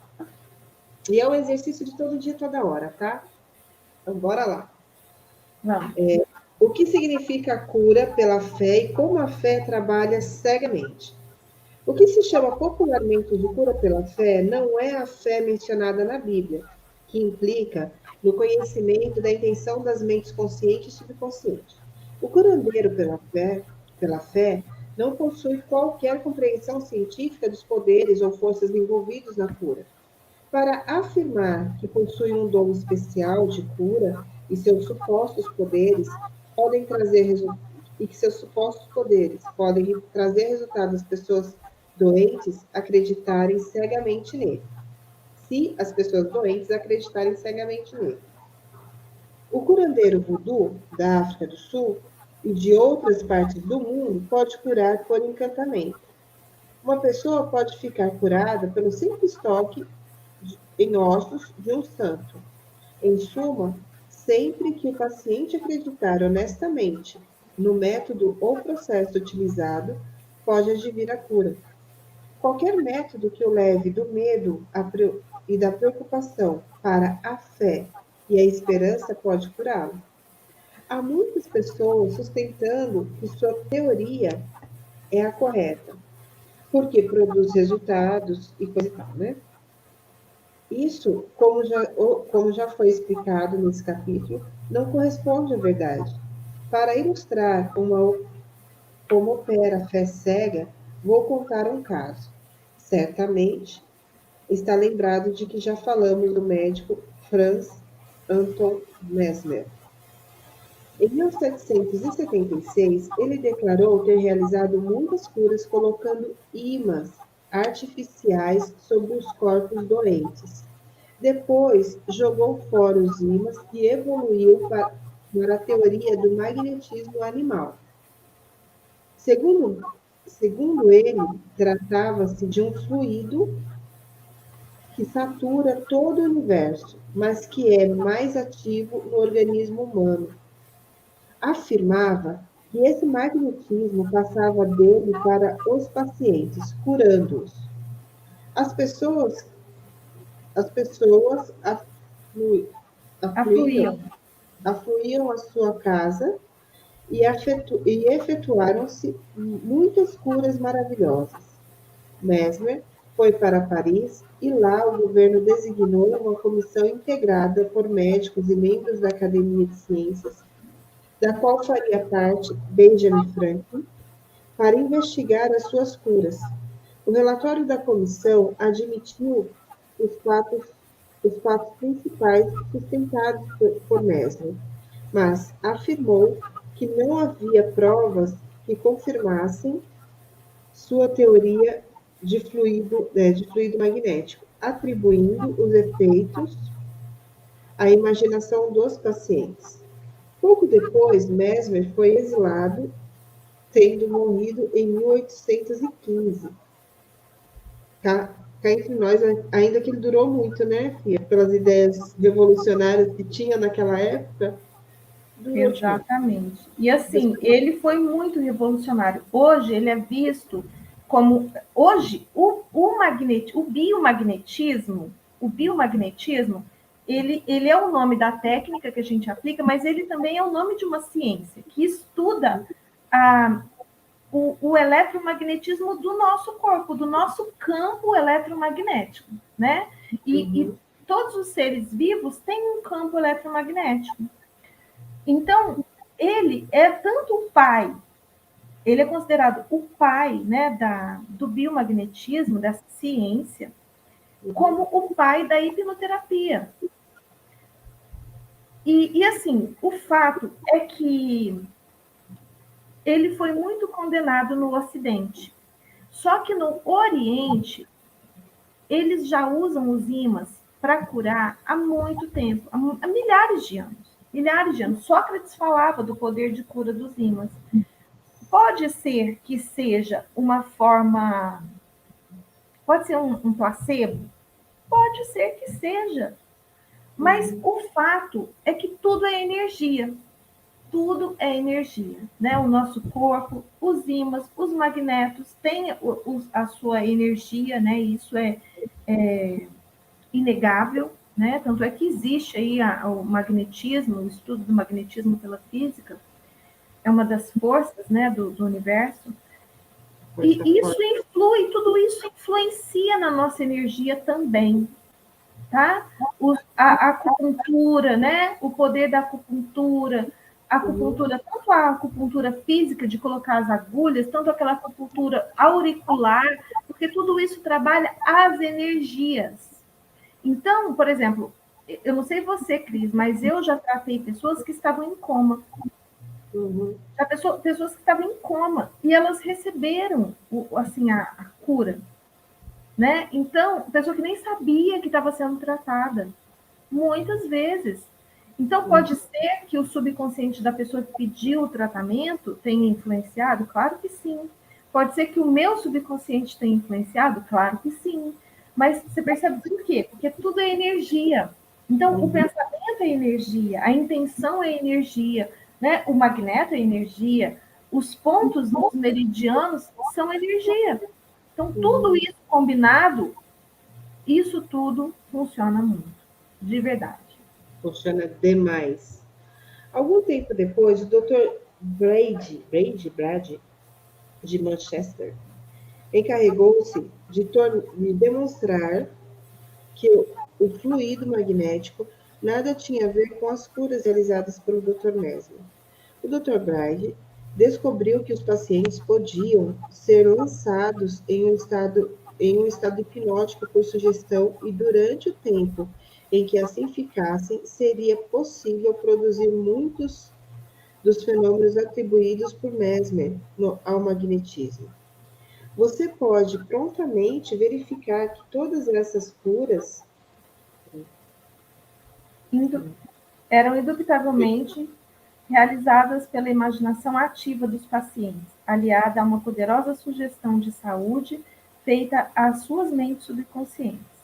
E é um exercício de todo dia, toda hora, tá? Então, bora lá. Vamos. O que significa a cura pela fé e como a fé trabalha cegamente? O que se chama popularmente de cura pela fé não é a fé mencionada na Bíblia, que implica no conhecimento da intenção das mentes consciente e subconsciente. O curandeiro pela fé, não possui qualquer compreensão científica dos poderes ou forças envolvidos na cura. Para afirmar que possui um dom especial de cura e seus supostos poderes podem trazer e que seus supostos poderes podem trazer resultados às pessoas doentes acreditarem cegamente nele. Se as pessoas doentes acreditarem cegamente nele. O curandeiro voodoo da África do Sul e de outras partes do mundo pode curar por encantamento. Uma pessoa pode ficar curada pelo simples toque em ossos de um santo. Em suma, sempre que o paciente acreditar honestamente no método ou processo utilizado, pode advir a cura. Qualquer método que o leve do medo e da preocupação para a fé e a esperança pode curá-lo. Há muitas pessoas sustentando que sua teoria é a correta, porque produz resultados e coisa e tal, né? Isso, como já foi explicado nesse capítulo, não corresponde à verdade. Para ilustrar como opera a fé cega, vou contar um caso. Certamente está lembrado de que já falamos do médico Franz Anton Mesmer. Em 1776, ele declarou ter realizado muitas curas colocando ímãs artificiais sobre os corpos doentes. Depois, jogou fora os ímãs e evoluiu para a teoria do magnetismo animal. Segundo ele, tratava-se de um fluido que satura todo o universo, mas que é mais ativo no organismo humano. Afirmava que esse magnetismo passava dele para os pacientes, curando-os. As pessoas afluíam, afluíam à sua casa e efetuaram-se muitas curas maravilhosas. Mesmer foi para Paris e lá o governo designou uma comissão integrada por médicos e membros da Academia de Ciências, da qual faria parte Benjamin Franklin, para investigar as suas curas. O relatório da comissão admitiu os fatos principais sustentados por Mesmer, mas afirmou que não havia provas que confirmassem sua teoria de fluido magnético, atribuindo os efeitos à imaginação dos pacientes. Pouco depois, Mesmer foi exilado, tendo morrido em 1815. Cá entre nós, ainda que ele durou muito, né, Fia? Pelas ideias revolucionárias que tinha naquela época, durou demais. Exatamente. E assim, ele foi muito revolucionário. Hoje ele é visto como hoje o biomagnetismo, ele é o nome da técnica que a gente aplica, mas ele também é o nome de uma ciência que estuda o eletromagnetismo do nosso corpo, do nosso campo eletromagnético, né? E todos os seres vivos têm um campo eletromagnético. Então, ele é tanto o pai, ele é considerado o pai, né, do biomagnetismo, dessa ciência, como o pai da hipnoterapia. E assim, o fato é que ele foi muito condenado no Ocidente. Só que no Oriente, eles já usam os ímãs para curar há muito tempo, há milhares de anos. Milhares de anos. Sócrates falava do poder de cura dos ímãs. Pode ser que seja uma forma... Pode ser um placebo? Pode ser que seja. Mas o fato é que tudo é energia. Tudo é energia, né? O nosso corpo, os ímãs, os magnetos têm a sua energia, né? Isso é inegável, né? Tanto é que existe aí o magnetismo, o estudo do magnetismo pela física, é uma das forças, né, do universo. E isso influi, tudo isso influencia na nossa energia também, tá? A acupuntura, né? O poder da acupuntura, tanto a acupuntura física de colocar as agulhas, tanto aquela acupuntura auricular, porque tudo isso trabalha as energias. Então, por exemplo, eu não sei você, Cris, mas eu já tratei pessoas que estavam em coma. Pessoas que estavam em coma e elas receberam assim, a cura. Né? Então, pessoa que nem sabia que estava sendo tratada, muitas vezes. Então, pode ser que o subconsciente da pessoa que pediu o tratamento tenha influenciado? Claro que sim. Pode ser que o meu subconsciente tenha influenciado? Claro que sim. Mas você percebe por quê? Porque tudo é energia. Então, o pensamento é energia, a intenção é energia, né? O magneto é energia, os pontos dos meridianos são energia. Então, tudo isso combinado, isso tudo funciona muito, de verdade. Funciona demais. Algum tempo depois, o Dr. Brady, de Manchester, encarregou-se de demonstrar que o fluido magnético nada tinha a ver com as curas realizadas pelo Dr. Mesmer. O Dr. Brady descobriu que os pacientes podiam ser lançados em um estado hipnótico por sugestão e durante o tempo em que assim ficassem, seria possível produzir muitos dos fenômenos atribuídos por Mesmer ao magnetismo. Você pode prontamente verificar que todas essas curas eram indubitavelmente realizadas pela imaginação ativa dos pacientes, aliada a uma poderosa sugestão de saúde feita às suas mentes subconscientes.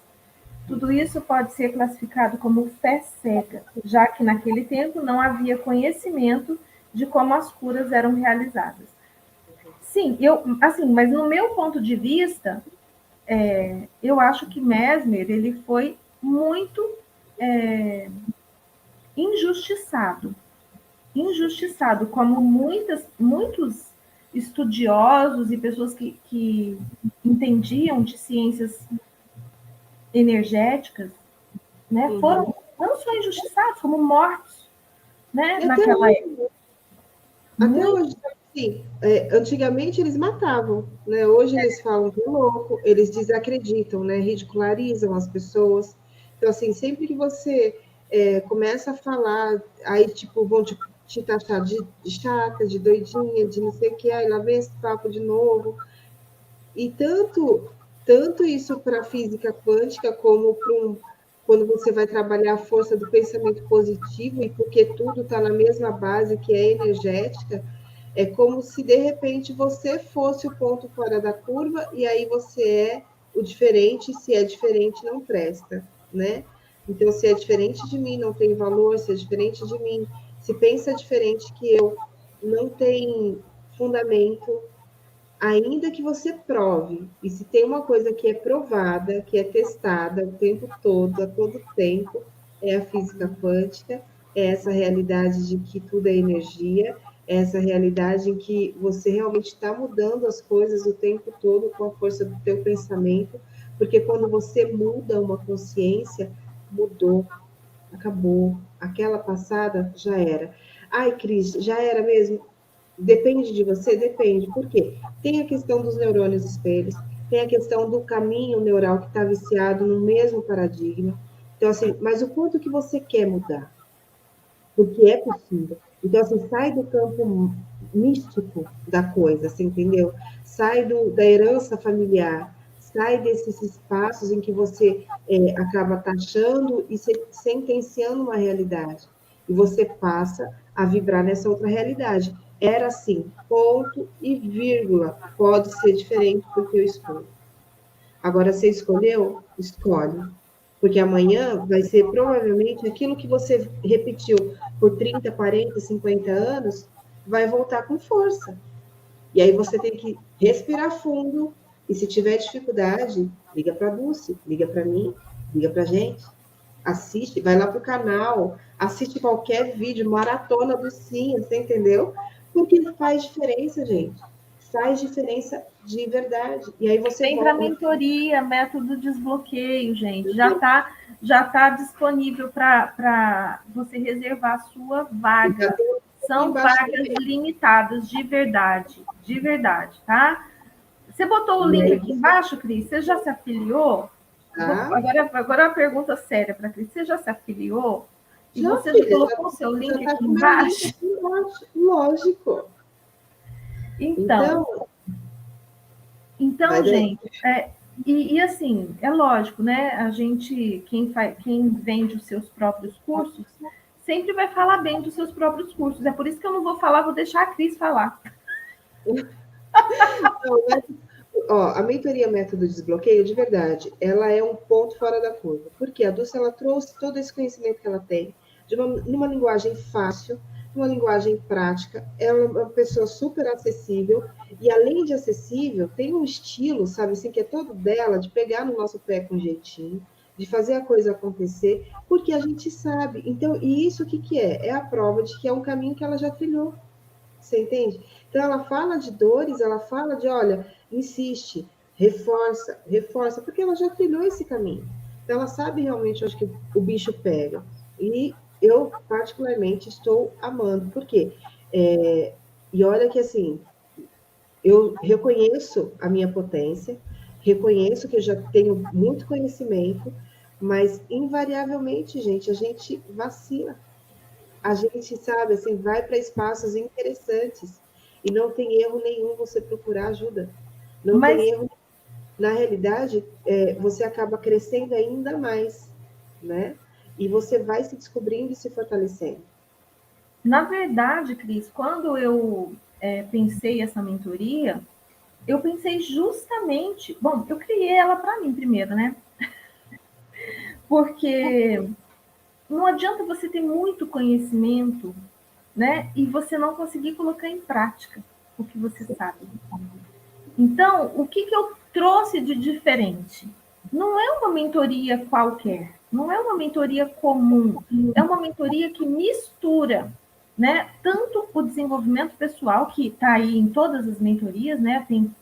Tudo isso pode ser classificado como fé cega, já que naquele tempo não havia conhecimento de como as curas eram realizadas. Sim, mas no meu ponto de vista, eu acho que Mesmer ele foi muito injustiçado. Injustiçado, como muitos estudiosos e pessoas que entendiam de ciências energéticas, né, foram não só injustiçados, como mortos, né, E naquela época. até hoje, sim. Antigamente eles matavam, né? Hoje eles falam que é louco, eles desacreditam, né? Ridicularizam as pessoas. Então, assim, sempre que você começa a falar, aí, tipo, vão te taxar de chata, de doidinha, de não sei o que, aí lá vem esse papo de novo. E tanto isso para a física quântica, como quando você vai trabalhar a força do pensamento positivo, e porque tudo está na mesma base, que é energética, é como se de repente você fosse o ponto fora da curva, e aí você é o diferente, se é diferente, não presta, né? Então, se é diferente de mim, não tem valor, se é diferente de mim, se pensa diferente que eu, não tem fundamento, ainda que você prove, e se tem uma coisa que é provada, que é testada o tempo todo, a todo tempo, é a física quântica, é essa realidade de que tudo é energia, é essa realidade em que você realmente está mudando as coisas o tempo todo com a força do teu pensamento, porque quando você muda uma consciência, mudou, acabou, aquela passada já era. Ai, Cris, já era mesmo? Depende de você? Depende. Por quê? Tem a questão dos neurônios espelhos, tem a questão do caminho neural que está viciado no mesmo paradigma. Então, assim, mas o quanto que você quer mudar? Porque é possível. Então, assim, sai do campo místico da coisa, você entendeu? Sai da herança familiar, sai desses espaços em que você acaba taxando e sentenciando uma realidade. E você passa a vibrar nessa outra realidade. Era assim, ponto e vírgula. Pode ser diferente porque eu escolho. Agora, você escolheu? Escolhe. Porque amanhã vai ser provavelmente aquilo que você repetiu por 30, 40, 50 anos, vai voltar com força. E aí você tem que respirar fundo. E se tiver dificuldade, liga para a Dulce, liga para mim, liga para a gente. Assiste, vai lá para o canal, assiste qualquer vídeo, maratona do Sim, você entendeu? Porque faz diferença, gente. Faz diferença de verdade. E aí você Vem para a volta. mentoria, método desbloqueio, gente. Já tá disponível para você reservar a sua vaga. São vagas limitadas, de verdade, tá? Você botou o link aqui embaixo, Cris? Você já se afiliou? Tá? Agora uma pergunta séria para a Cris. Você já se afiliou? E Já, você já filha, colocou o seu link tá aqui com o meu link embaixo? aqui embaixo. Lógico. Então, Então, vai Então, daí. gente, e assim, é lógico, né? A gente, quem vende os seus próprios cursos, sempre vai falar bem dos seus próprios cursos. É por isso que eu não vou falar, vou deixar a Cris falar. Não, ó, a mentoria método de desbloqueio, de verdade, ela é um ponto fora da curva. Porque a Dulce, ela trouxe todo esse conhecimento que ela tem, numa linguagem fácil, numa linguagem prática. Ela é uma pessoa super acessível. E além de acessível, tem um estilo, sabe, assim, que é todo dela, de pegar no nosso pé com jeitinho, de fazer a coisa acontecer, porque a gente sabe. Então, e isso o que que é? É a prova de que é um caminho que ela já trilhou. Você entende? Então, ela fala de dores, ela fala de, olha, insiste, reforça, reforça, porque ela já trilhou esse caminho. Então, ela sabe realmente onde que o bicho pega. E eu, particularmente, estou amando. Por quê? E olha que, assim, eu reconheço a minha potência, reconheço que eu já tenho muito conhecimento, mas, invariavelmente, gente, a gente vacila. A gente, sabe, assim, vai para espaços interessantes e não tem erro nenhum você procurar ajuda. Não Mas, tem erro. Na realidade, você acaba crescendo ainda mais, né? E você vai se descobrindo e se fortalecendo. na verdade, Cris, quando eu pensei essa mentoria, eu pensei justamente. Bom, eu criei ela para mim primeiro, né? Porque não adianta você ter muito conhecimento, né? E você não conseguir colocar em prática o que você sabe. Então, o que eu trouxe de diferente? Não é uma mentoria qualquer. Não é uma mentoria comum, é uma mentoria que mistura, né, tanto o desenvolvimento pessoal, que está aí em todas as mentorias, né, tem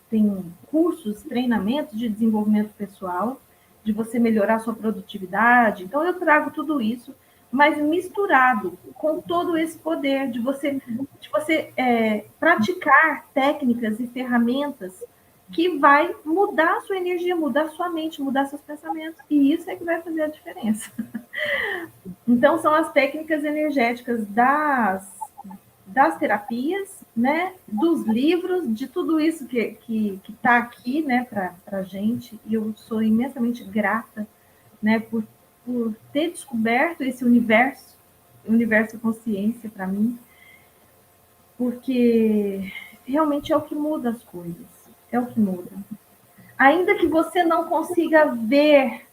cursos, treinamentos de desenvolvimento pessoal, de você melhorar a sua produtividade. Então, eu trago tudo isso, mas misturado com todo esse poder de você praticar técnicas e ferramentas que vai mudar a sua energia, mudar a sua mente, mudar seus pensamentos. E isso é que vai fazer a diferença. Então, são as técnicas energéticas das terapias, né, dos livros, de tudo isso que está aqui, né, para a gente. E eu sou imensamente grata, né, por ter descoberto esse universo consciência para mim, porque realmente é o que muda as coisas, é o que muda. Ainda que você não consiga ver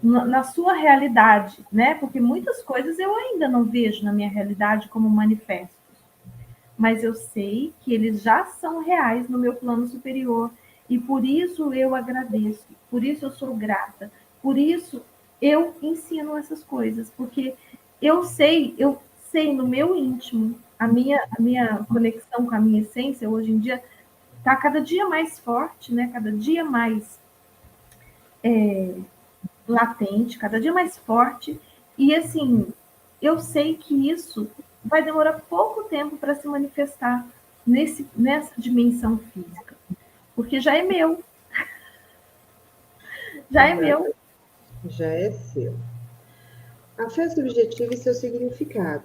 na sua realidade, né? Porque muitas coisas eu ainda não vejo na minha realidade como manifestos, mas eu sei que eles já são reais no meu plano superior e por isso eu agradeço, por isso eu sou grata, por isso eu ensino essas coisas, porque eu sei no meu íntimo, a minha conexão com a minha essência hoje em dia está cada dia mais forte, né? Cada dia mais latente, cada dia mais forte. E assim, eu sei que isso vai demorar pouco tempo para se manifestar nessa dimensão física, porque já é meu, já é meu. Já é seu. A fé subjetiva e seu significado.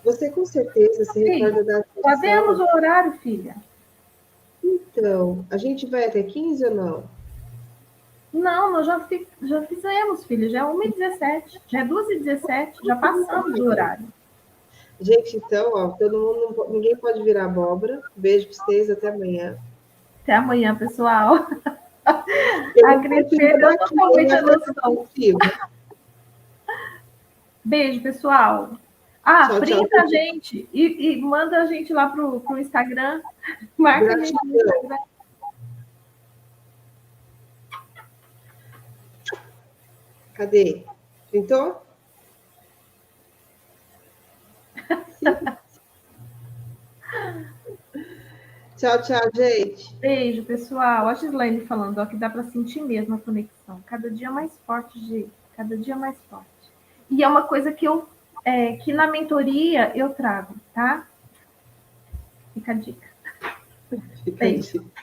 Você com certeza se Filha, recorda da podemos atenção. o horário, filha? Então, a gente vai até 15 ou não? Não, nós já fizemos, filha, já é 1h17, já é 2h17, já passamos do horário. Gente, então, ó, todo mundo, ninguém pode virar abóbora. Beijo para vocês, até amanhã. Até amanhã, pessoal. Eu A vou Cris continuar perdeu aqui, totalmente a na noção. Beijo, pessoal. Ah, Tchau, tchau. printa a gente e manda a gente lá pro Instagram. Marca a gente no Gratidão. Instagram. Cadê? Printou? Tchau, tchau, gente. Beijo, pessoal. A Gislaine falando, ó, que dá para sentir mesmo a conexão. Cada dia mais forte, Gi. Cada dia mais forte. E é uma coisa que na mentoria eu trago, tá? Fica a dica. Fica a Beijo. dica.